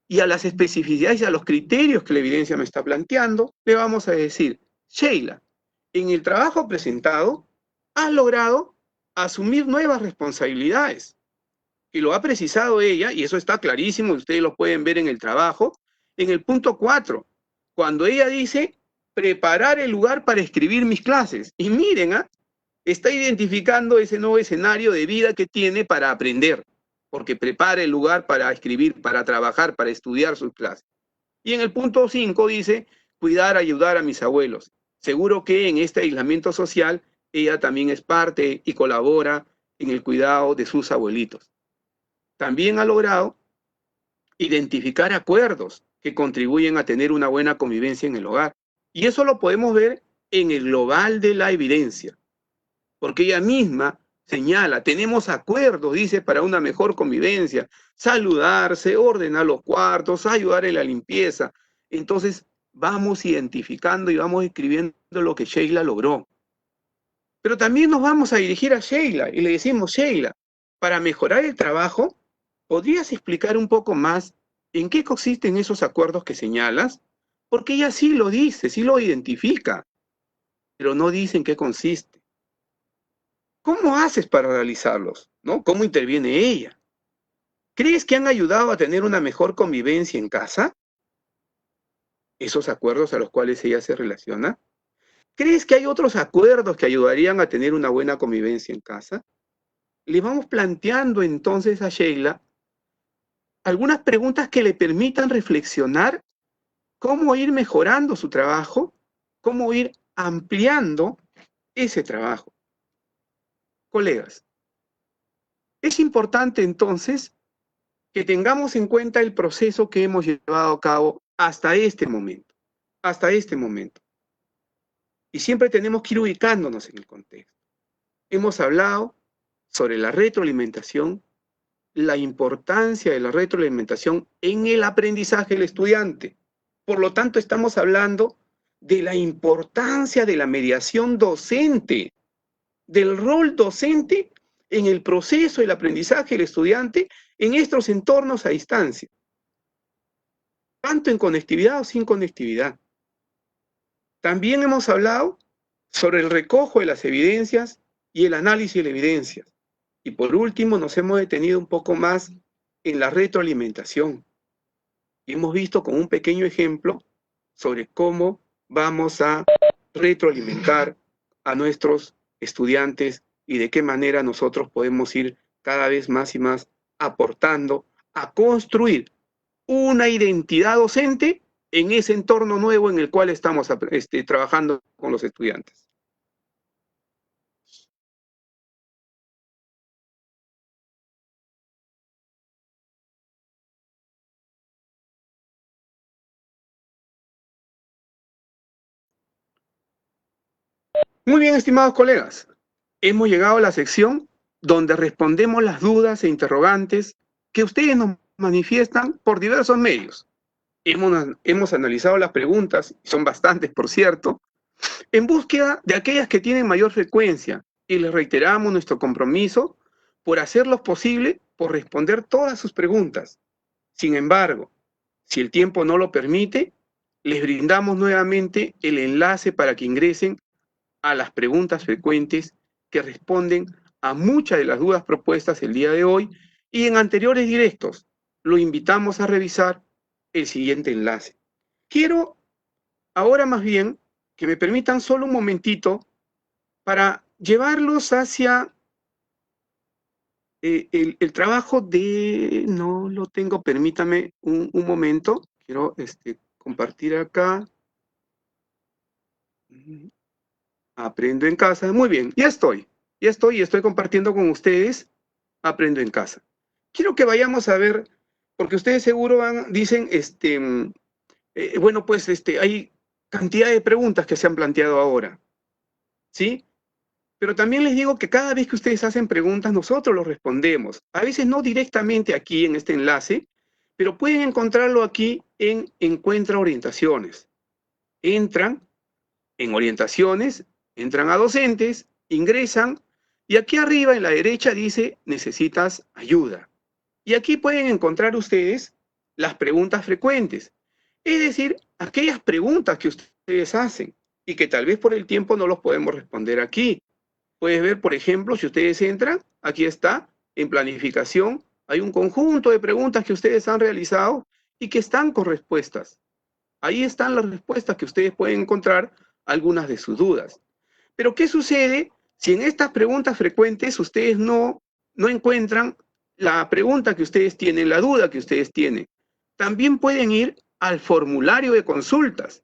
y a las especificidades y a los criterios que la evidencia me está planteando, le vamos a decir, Sheila, en el trabajo presentado, has logrado asumir nuevas responsabilidades. Y lo ha precisado ella, y eso está clarísimo, ustedes lo pueden ver en el trabajo, en el punto 4, cuando ella dice, preparar el lugar para escribir mis clases. Y miren, está identificando ese nuevo escenario de vida que tiene para aprender, porque prepara el lugar para escribir, para trabajar, para estudiar sus clases. Y en el punto 5 dice, cuidar, ayudar a mis abuelos. Seguro que en este aislamiento social, ella también es parte y colabora en el cuidado de sus abuelitos. También ha logrado identificar acuerdos que contribuyen a tener una buena convivencia en el hogar. Y eso lo podemos ver en el global de la evidencia, porque ella misma señala, tenemos acuerdos, dice, para una mejor convivencia, saludarse, ordenar los cuartos, ayudar en la limpieza. Entonces, vamos identificando y vamos escribiendo lo que Sheila logró. Pero también nos vamos a dirigir a Sheila y le decimos, Sheila, para mejorar el trabajo, ¿podrías explicar un poco más en qué consisten esos acuerdos que señalas? Porque ella sí lo dice, sí lo identifica, pero no dice en qué consiste. ¿Cómo haces para realizarlos? ¿No? ¿Cómo interviene ella? ¿Crees que han ayudado a tener una mejor convivencia en casa? ¿Esos acuerdos a los cuales ella se relaciona? ¿Crees que hay otros acuerdos que ayudarían a tener una buena convivencia en casa? Le vamos planteando entonces a Sheila algunas preguntas que le permitan reflexionar cómo ir mejorando su trabajo, cómo ir ampliando ese trabajo. Colegas, es importante entonces que tengamos en cuenta el proceso que hemos llevado a cabo hasta este momento, Y siempre tenemos que ir ubicándonos en el contexto. Hemos hablado sobre la retroalimentación, la importancia de la retroalimentación en el aprendizaje del estudiante. Por lo tanto, estamos hablando de la importancia de la mediación docente, del rol docente en el proceso del aprendizaje del estudiante en estos entornos a distancia, tanto en conectividad o sin conectividad. También hemos hablado sobre el recojo de las evidencias y el análisis de la evidencia. Y por último, nos hemos detenido un poco más en la retroalimentación. Y hemos visto con un pequeño ejemplo sobre cómo vamos a retroalimentar a nuestros estudiantes y de qué manera nosotros podemos ir cada vez más y más aportando a construir una identidad docente en ese entorno nuevo en el cual estamos trabajando con los estudiantes. Muy bien, estimados colegas, hemos llegado a la sección donde respondemos las dudas e interrogantes que ustedes nos manifiestan por diversos medios. Hemos analizado las preguntas, son bastantes por cierto, en búsqueda de aquellas que tienen mayor frecuencia y les reiteramos nuestro compromiso por hacer lo posible por responder todas sus preguntas. Sin embargo, si el tiempo no lo permite, les brindamos nuevamente el enlace para que ingresen a las preguntas frecuentes que responden a muchas de las dudas propuestas el día de hoy y en anteriores directos. Lo invitamos a revisar el siguiente enlace. Quiero ahora más bien que me permitan solo un momentito para llevarlos hacia el trabajo de... No lo tengo, permítame un momento. Quiero compartir acá. Aprendo en casa. Muy bien, ya estoy y estoy compartiendo con ustedes Aprendo en casa. Quiero que vayamos a ver, porque ustedes seguro dicen, bueno, pues hay cantidad de preguntas que se han planteado ahora, ¿sí? Pero también les digo que cada vez que ustedes hacen preguntas, nosotros los respondemos. A veces no directamente aquí en este enlace, pero pueden encontrarlo aquí en Encuentra orientaciones. Entran en orientaciones, entran a docentes, ingresan, y aquí arriba en la derecha dice necesitas ayuda. Y aquí pueden encontrar ustedes las preguntas frecuentes, es decir, aquellas preguntas que ustedes hacen y que tal vez por el tiempo no los podemos responder aquí. Puedes ver, por ejemplo, si ustedes entran, aquí está, en planificación, hay un conjunto de preguntas que ustedes han realizado y que están con respuestas. Ahí están las respuestas que ustedes pueden encontrar algunas de sus dudas. Pero ¿qué sucede si en estas preguntas frecuentes ustedes no encuentran la pregunta que ustedes tienen, la duda que ustedes tienen? También pueden ir al formulario de consultas,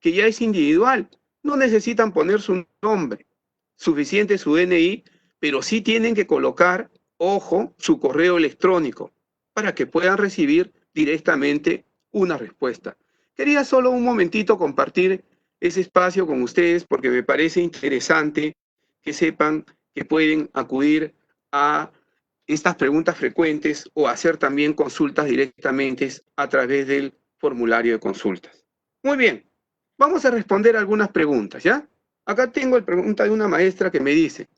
que ya es individual. No necesitan poner su nombre, suficiente su DNI, pero sí tienen que colocar, ojo, su correo electrónico para que puedan recibir directamente una respuesta. Quería solo un momentito compartir ese espacio con ustedes porque me parece interesante que sepan que pueden acudir a estas preguntas frecuentes o hacer también consultas directamente a través del formulario de consultas. Muy bien, vamos a responder algunas preguntas, ¿ya? Acá tengo la pregunta de una maestra que me dice,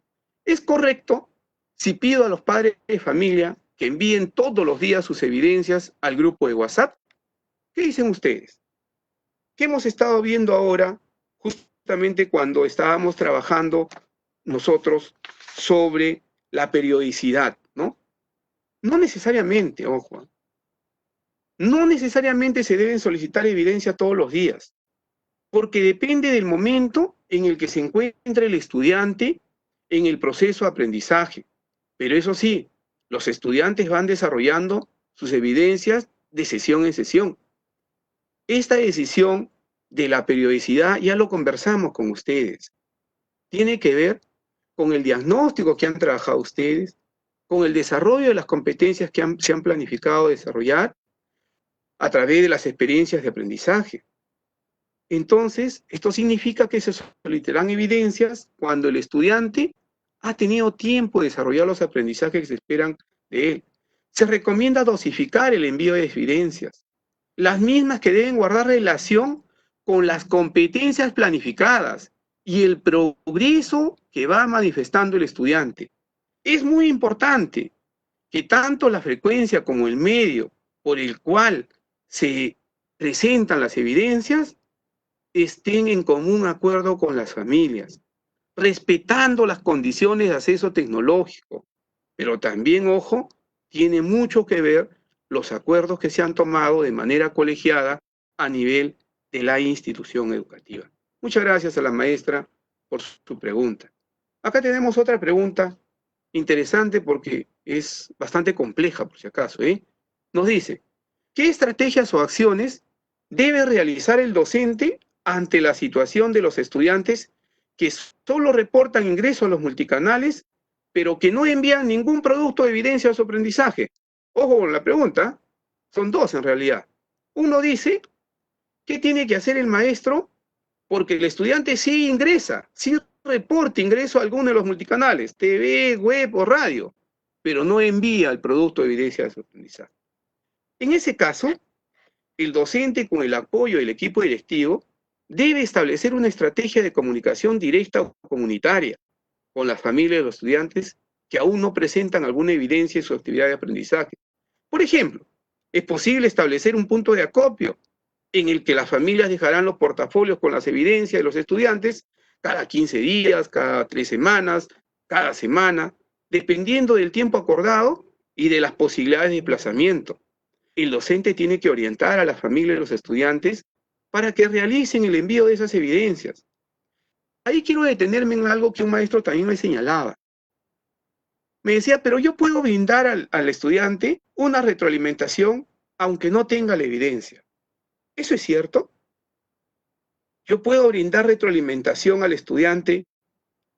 ¿es correcto si pido a los padres de familia que envíen todos los días sus evidencias al grupo de WhatsApp? ¿Qué dicen ustedes? ¿Qué hemos estado viendo ahora, justamente cuando estábamos trabajando nosotros sobre la periodicidad, ¿no? No necesariamente, ojo, no necesariamente se deben solicitar evidencia todos los días, porque depende del momento en el que se encuentre el estudiante en el proceso de aprendizaje. Pero eso sí, los estudiantes van desarrollando sus evidencias de sesión en sesión. Esta decisión de la periodicidad ya lo conversamos con ustedes. Tiene que ver con el diagnóstico que han trabajado ustedes, con el desarrollo de las competencias que se han planificado desarrollar a través de las experiencias de aprendizaje. Entonces, esto significa que se solicitarán evidencias cuando el estudiante ha tenido tiempo de desarrollar los aprendizajes que se esperan de él. Se recomienda dosificar el envío de evidencias, las mismas que deben guardar relación con las competencias planificadas y el progreso que va manifestando el estudiante. Es muy importante que tanto la frecuencia como el medio por el cual se presentan las evidencias estén en común acuerdo con las familias, respetando las condiciones de acceso tecnológico. Pero también, ojo, tiene mucho que ver los acuerdos que se han tomado de manera colegiada a nivel de la institución educativa. Muchas gracias a la maestra por su pregunta. Acá tenemos otra pregunta interesante porque es bastante compleja, por si acaso, ¿eh? Nos dice, ¿qué estrategias o acciones debe realizar el docente ante la situación de los estudiantes que solo reportan ingreso a los multicanales, pero que no envían ningún producto de evidencia de su aprendizaje? Ojo con la pregunta, son dos en realidad. Uno dice, ¿qué tiene que hacer el maestro? Porque el estudiante sí ingresa, sí reporta ingreso a alguno de los multicanales, TV, web o radio, pero no envía el producto de evidencia de su aprendizaje. En ese caso, el docente, con el apoyo del equipo directivo, debe establecer una estrategia de comunicación directa o comunitaria con las familias de los estudiantes que aún no presentan alguna evidencia de su actividad de aprendizaje. Por ejemplo, es posible establecer un punto de acopio en el que las familias dejarán los portafolios con las evidencias de los estudiantes cada 15 días, cada 3 semanas, cada semana, dependiendo del tiempo acordado y de las posibilidades de desplazamiento. El docente tiene que orientar a la familia y los estudiantes para que realicen el envío de esas evidencias. Ahí quiero detenerme en algo que un maestro también me señalaba. Me decía, pero yo puedo brindar al estudiante una retroalimentación aunque no tenga la evidencia. ¿Eso es cierto? ¿Yo puedo brindar retroalimentación al estudiante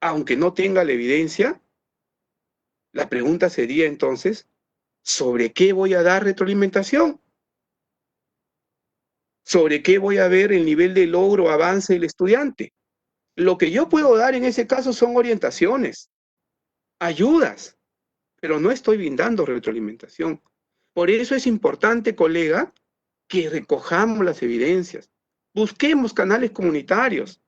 aunque no tenga la evidencia? La pregunta sería entonces, ¿sobre qué voy a dar retroalimentación? ¿Sobre qué voy a ver el nivel de logro o avance del estudiante? Lo que yo puedo dar en ese caso son orientaciones, ayudas, pero no estoy brindando retroalimentación. Por eso es importante, colega, que recojamos las evidencias, busquemos canales comunitarios,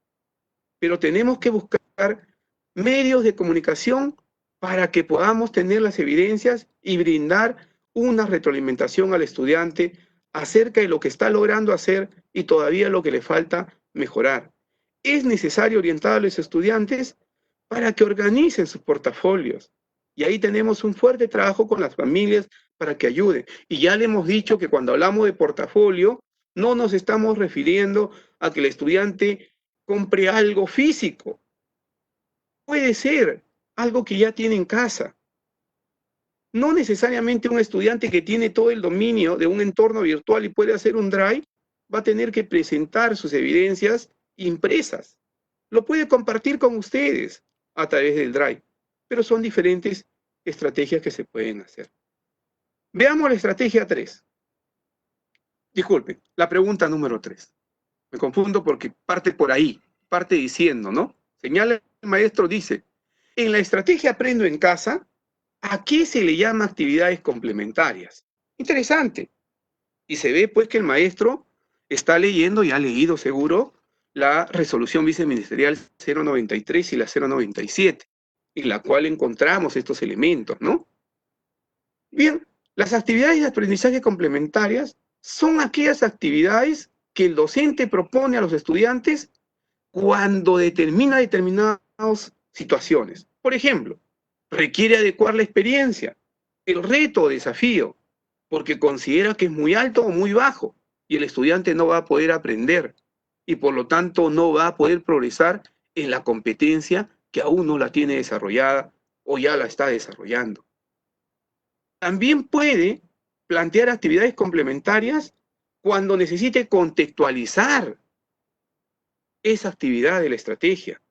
pero tenemos que buscar medios de comunicación para que podamos tener las evidencias y brindar una retroalimentación al estudiante acerca de lo que está logrando hacer y todavía lo que le falta mejorar. Es necesario orientar a los estudiantes para que organicen sus portafolios. Y ahí tenemos un fuerte trabajo con las familias para que ayuden. Y ya le hemos dicho que cuando hablamos de portafolio, no nos estamos refiriendo a que el estudiante compre algo físico. Puede ser algo que ya tiene en casa. No necesariamente un estudiante que tiene todo el dominio de un entorno virtual y puede hacer un drive, va a tener que presentar sus evidencias impresas. Lo puede compartir con ustedes a través del drive, pero son diferentes estrategias que se pueden hacer. Veamos la estrategia 3. Disculpen, la pregunta número 3. Me confundo porque parte por ahí, parte diciendo, ¿no? Señala el maestro, dice, en la estrategia Aprendo en Casa, ¿a qué se le llama actividades complementarias? Interesante. Y se ve pues que el maestro está leyendo, y ha leído seguro, la resolución viceministerial 093 y la 097, en la cual encontramos estos elementos, ¿no? Bien, las actividades de aprendizaje complementarias son aquellas actividades que el docente propone a los estudiantes cuando determina determinadas situaciones. Por ejemplo, requiere adecuar la experiencia, el reto o desafío, porque considera que es muy alto o muy bajo y el estudiante no va a poder aprender y por lo tanto no va a poder progresar en la competencia que aún no la tiene desarrollada o ya la está desarrollando. También puede plantear actividades complementarias cuando necesite contextualizar esa actividad de la estrategia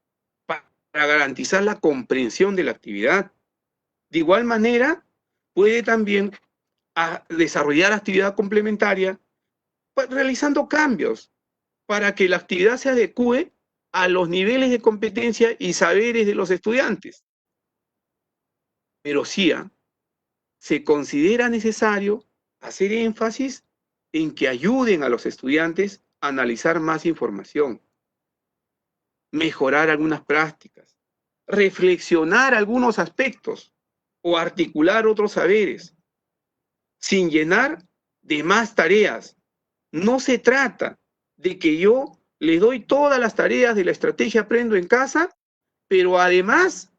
para garantizar la comprensión de la actividad. De igual manera, puede también desarrollar actividad complementaria realizando cambios para que la actividad se adecue a los niveles de competencia y saberes de los estudiantes. Pero sí, se considera necesario hacer énfasis en que ayuden a los estudiantes a analizar más información, mejorar algunas prácticas, reflexionar algunos aspectos o articular otros saberes, sin llenar de más tareas. No se trata de que yo le doy todas las tareas de la estrategia Aprendo en Casa, pero además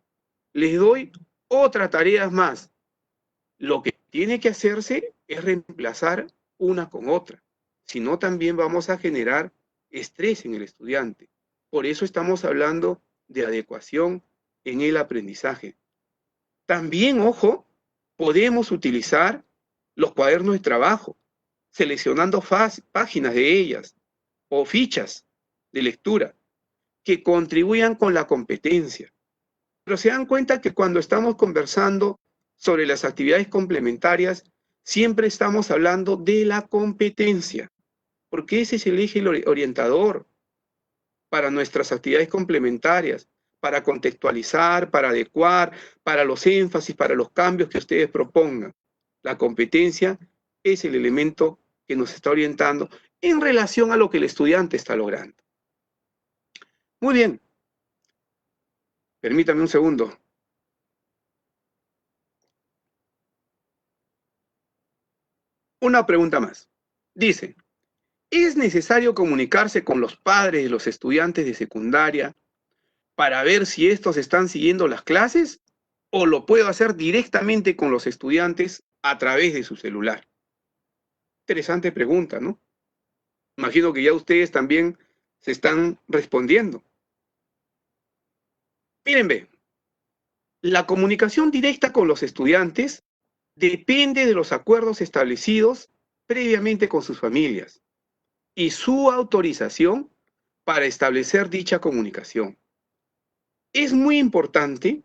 les doy otras tareas más. Lo que tiene que hacerse es reemplazar una con otra, si no también vamos a generar estrés en el estudiante. Por eso estamos hablando de adecuación en el aprendizaje. También, ojo, podemos utilizar los cuadernos de trabajo, seleccionando páginas de ellas o fichas de lectura que contribuyan con la competencia. Pero se dan cuenta que cuando estamos conversando sobre las actividades complementarias, siempre estamos hablando de la competencia, porque ese es el eje orientador para nuestras actividades complementarias, para contextualizar, para adecuar, para los énfasis, para los cambios que ustedes propongan. La competencia es el elemento que nos está orientando en relación a lo que el estudiante está logrando. Muy bien. Permítame un segundo. Una pregunta más. Dice, ¿es necesario comunicarse con los padres de los estudiantes de secundaria para ver si estos están siguiendo las clases o lo puedo hacer directamente con los estudiantes a través de su celular? Interesante pregunta, ¿no? Imagino que ya ustedes también se están respondiendo. Miren, ve, la comunicación directa con los estudiantes depende de los acuerdos establecidos previamente con sus familias y su autorización para establecer dicha comunicación. Es muy importante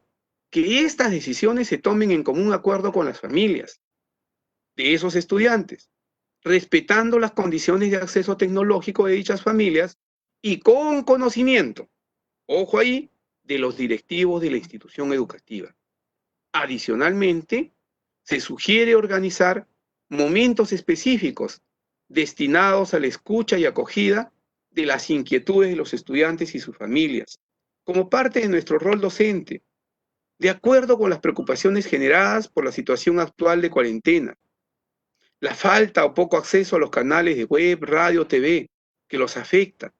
que estas decisiones se tomen en común acuerdo con las familias de esos estudiantes, respetando las condiciones de acceso tecnológico de dichas familias y con conocimiento, ojo ahí, de los directivos de la institución educativa. Adicionalmente, se sugiere organizar momentos específicos destinados a la escucha y acogida de las inquietudes de los estudiantes y sus familias, como parte de nuestro rol docente, de acuerdo con las preocupaciones generadas por la situación actual de cuarentena, la falta o poco acceso a los canales de web, radio, TV, que los afecta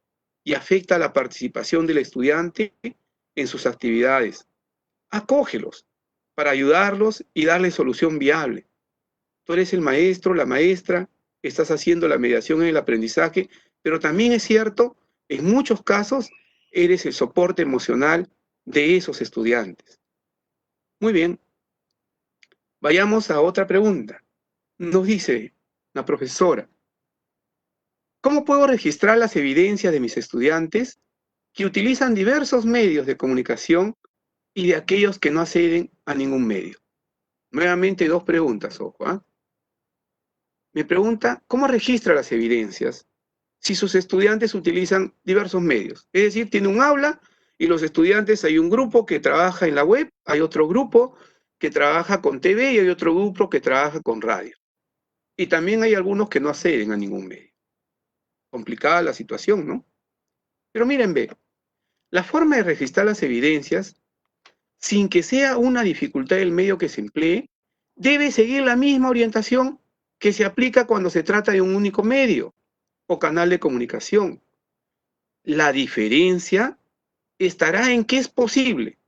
y afecta la participación del estudiante en sus actividades. Acógelos para ayudarlos y darles solución viable. Tú eres el maestro, la maestra, estás haciendo la mediación en el aprendizaje, pero también es cierto, en muchos casos, eres el soporte emocional de esos estudiantes. Muy bien, vayamos a otra pregunta. Nos dice la profesora, ¿cómo puedo registrar las evidencias de mis estudiantes que utilizan diversos medios de comunicación y de aquellos que no acceden a ningún medio? Nuevamente dos preguntas, ojo. Me pregunta, ¿cómo registra las evidencias si sus estudiantes utilizan diversos medios? Es decir, tiene un aula y los estudiantes, hay un grupo que trabaja en la web, hay otro grupo que trabaja con TV y hay otro grupo que trabaja con radio. Y también hay algunos que no acceden a ningún medio. Complicada la situación, ¿no? Pero miren, ve, la forma de registrar las evidencias, sin que sea una dificultad del medio que se emplee, debe seguir la misma orientación que se aplica cuando se trata de un único medio o canal de comunicación. La diferencia estará en que es posible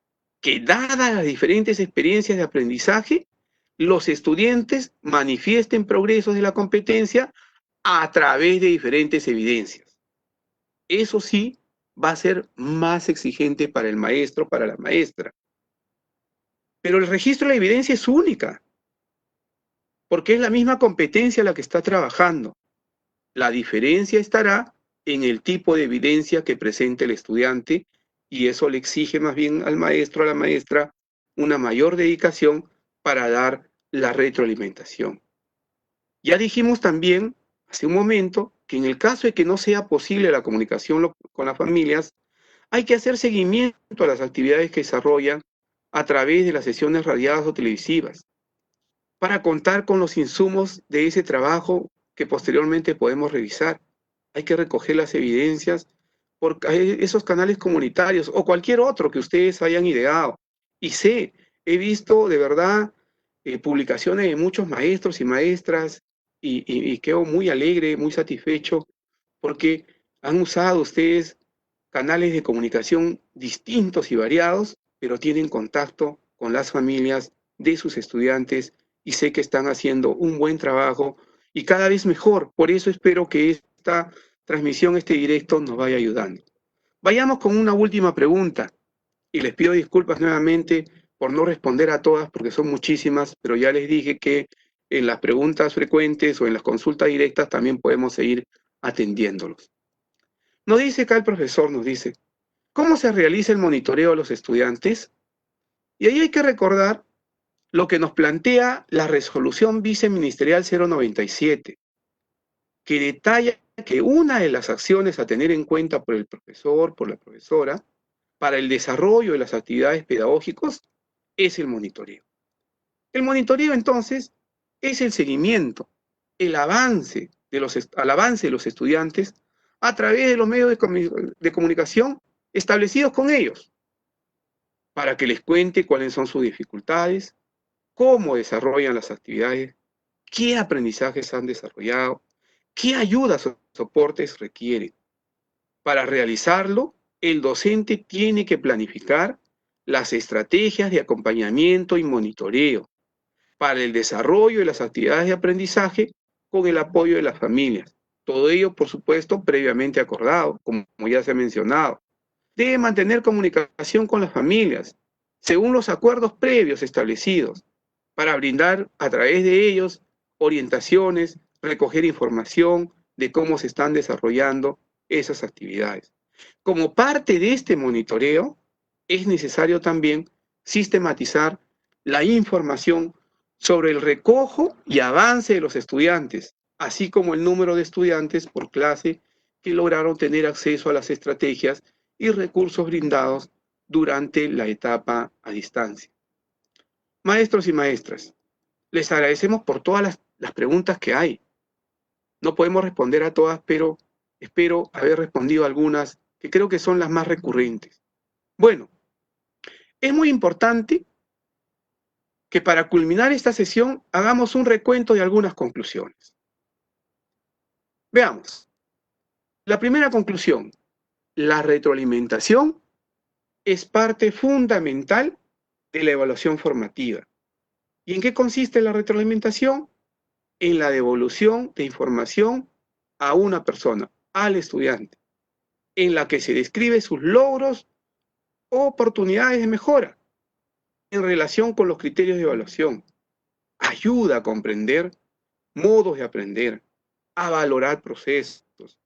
que, dadas las diferentes experiencias de aprendizaje, los estudiantes manifiesten progresos de la competencia a través de diferentes evidencias. Eso sí, va a ser más exigente para el maestro, para la maestra. Pero el registro de la evidencia es única, porque es la misma competencia la que está trabajando. La diferencia estará en el tipo de evidencia que presente el estudiante y eso le exige más bien al maestro, a la maestra, una mayor dedicación para dar la retroalimentación. Ya dijimos también hace un momento que en el caso de que no sea posible la comunicación con las familias, hay que hacer seguimiento a las actividades que desarrollan a través de las sesiones radiadas o televisivas, para contar con los insumos de ese trabajo que posteriormente podemos revisar. Hay que recoger las evidencias por esos canales comunitarios o cualquier otro que ustedes hayan ideado. Y he visto de verdad publicaciones de muchos maestros y maestras y quedo muy alegre, muy satisfecho, porque han usado ustedes canales de comunicación distintos y variados, pero tienen contacto con las familias de sus estudiantes y sé que están haciendo un buen trabajo y cada vez mejor. Por eso espero que esta transmisión, este directo, nos vaya ayudando. Vayamos con una última pregunta y les pido disculpas nuevamente por no responder a todas porque son muchísimas, pero ya les dije que en las preguntas frecuentes o en las consultas directas también podemos seguir atendiéndolos. Nos dice acá el profesor, nos dice, ¿cómo se realiza el monitoreo a los estudiantes? Y ahí hay que recordar lo que nos plantea la resolución viceministerial 097, que detalla que una de las acciones a tener en cuenta por el profesor, por la profesora, para el desarrollo de las actividades pedagógicas es el monitoreo. El monitoreo, entonces, es el seguimiento, al avance de los estudiantes a través de los medios de comunicación establecidos con ellos, para que les cuente cuáles son sus dificultades, cómo desarrollan las actividades, qué aprendizajes han desarrollado, qué ayudas o soportes requieren. Para realizarlo, el docente tiene que planificar las estrategias de acompañamiento y monitoreo para el desarrollo de las actividades de aprendizaje con el apoyo de las familias. Todo ello, por supuesto, previamente acordado, como ya se ha mencionado. Debe mantener comunicación con las familias, según los acuerdos previos establecidos, para brindar a través de ellos orientaciones, recoger información de cómo se están desarrollando esas actividades. Como parte de este monitoreo, es necesario también sistematizar la información sobre el recojo y avance de los estudiantes, así como el número de estudiantes por clase que lograron tener acceso a las estrategias y recursos brindados durante la etapa a distancia. Maestros y maestras, les agradecemos por todas las las preguntas que hay. No podemos responder a todas, pero espero haber respondido a algunas que creo que son las más recurrentes. Bueno, es muy importante que para culminar esta sesión hagamos un recuento de algunas conclusiones. Veamos. La primera conclusión, la retroalimentación es parte fundamental de la evaluación formativa. ¿Y en qué consiste la retroalimentación? En la devolución de información a una persona, al estudiante, en la que se describe sus logros o oportunidades de mejora en relación con los criterios de evaluación. Ayuda a comprender modos de aprender, a valorar procesos,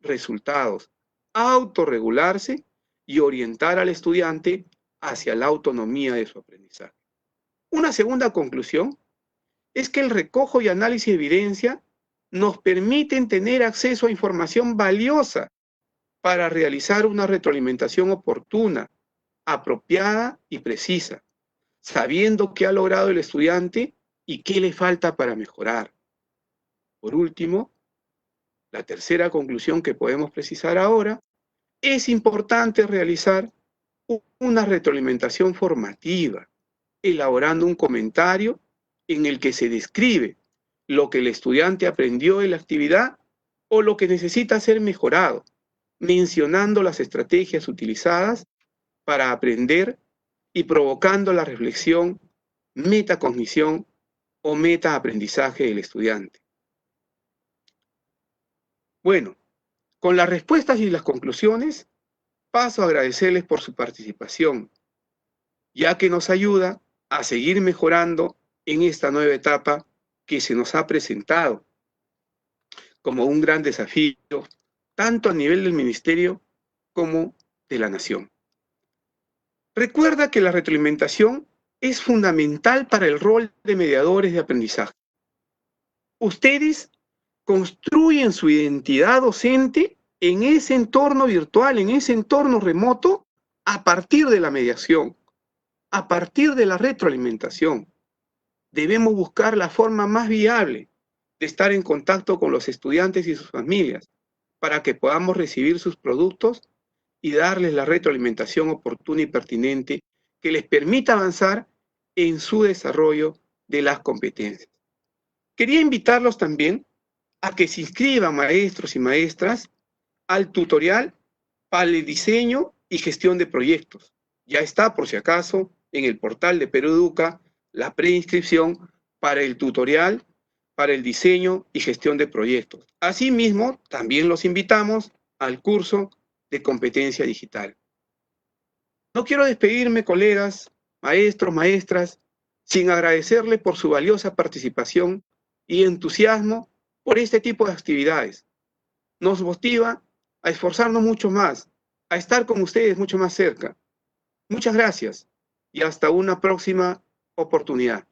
resultados, a autorregularse y orientar al estudiante hacia la autonomía de su aprendizaje. Una segunda conclusión es que el recojo y análisis de evidencia nos permiten tener acceso a información valiosa para realizar una retroalimentación oportuna, apropiada y precisa, sabiendo qué ha logrado el estudiante y qué le falta para mejorar. Por último, la tercera conclusión que podemos precisar ahora, es importante realizar una retroalimentación formativa, elaborando un comentario en el que se describe lo que el estudiante aprendió en la actividad o lo que necesita ser mejorado, mencionando las estrategias utilizadas para aprender y provocando la reflexión, metacognición o metaaprendizaje del estudiante. Bueno, con las respuestas y las conclusiones, paso a agradecerles por su participación, ya que nos ayuda a seguir mejorando en esta nueva etapa que se nos ha presentado como un gran desafío, tanto a nivel del Ministerio como de la Nación. Recuerda que la retroalimentación es fundamental para el rol de mediadores de aprendizaje. Ustedes construyen su identidad docente en ese entorno virtual, en ese entorno remoto, a partir de la mediación, a partir de la retroalimentación. Debemos buscar la forma más viable de estar en contacto con los estudiantes y sus familias para que podamos recibir sus productos y darles la retroalimentación oportuna y pertinente que les permita avanzar en su desarrollo de las competencias. Quería invitarlos también a que se inscriban, maestros y maestras, al tutorial para el diseño y gestión de proyectos. Ya está, por si acaso, en el portal de Perú Educa la preinscripción para el tutorial para el diseño y gestión de proyectos. Asimismo, también los invitamos al curso de competencia digital. No quiero despedirme, colegas, maestros, maestras, sin agradecerles por su valiosa participación y entusiasmo por este tipo de actividades. Nos motiva a esforzarnos mucho más, a estar con ustedes mucho más cerca. Muchas gracias y hasta una próxima oportunidad.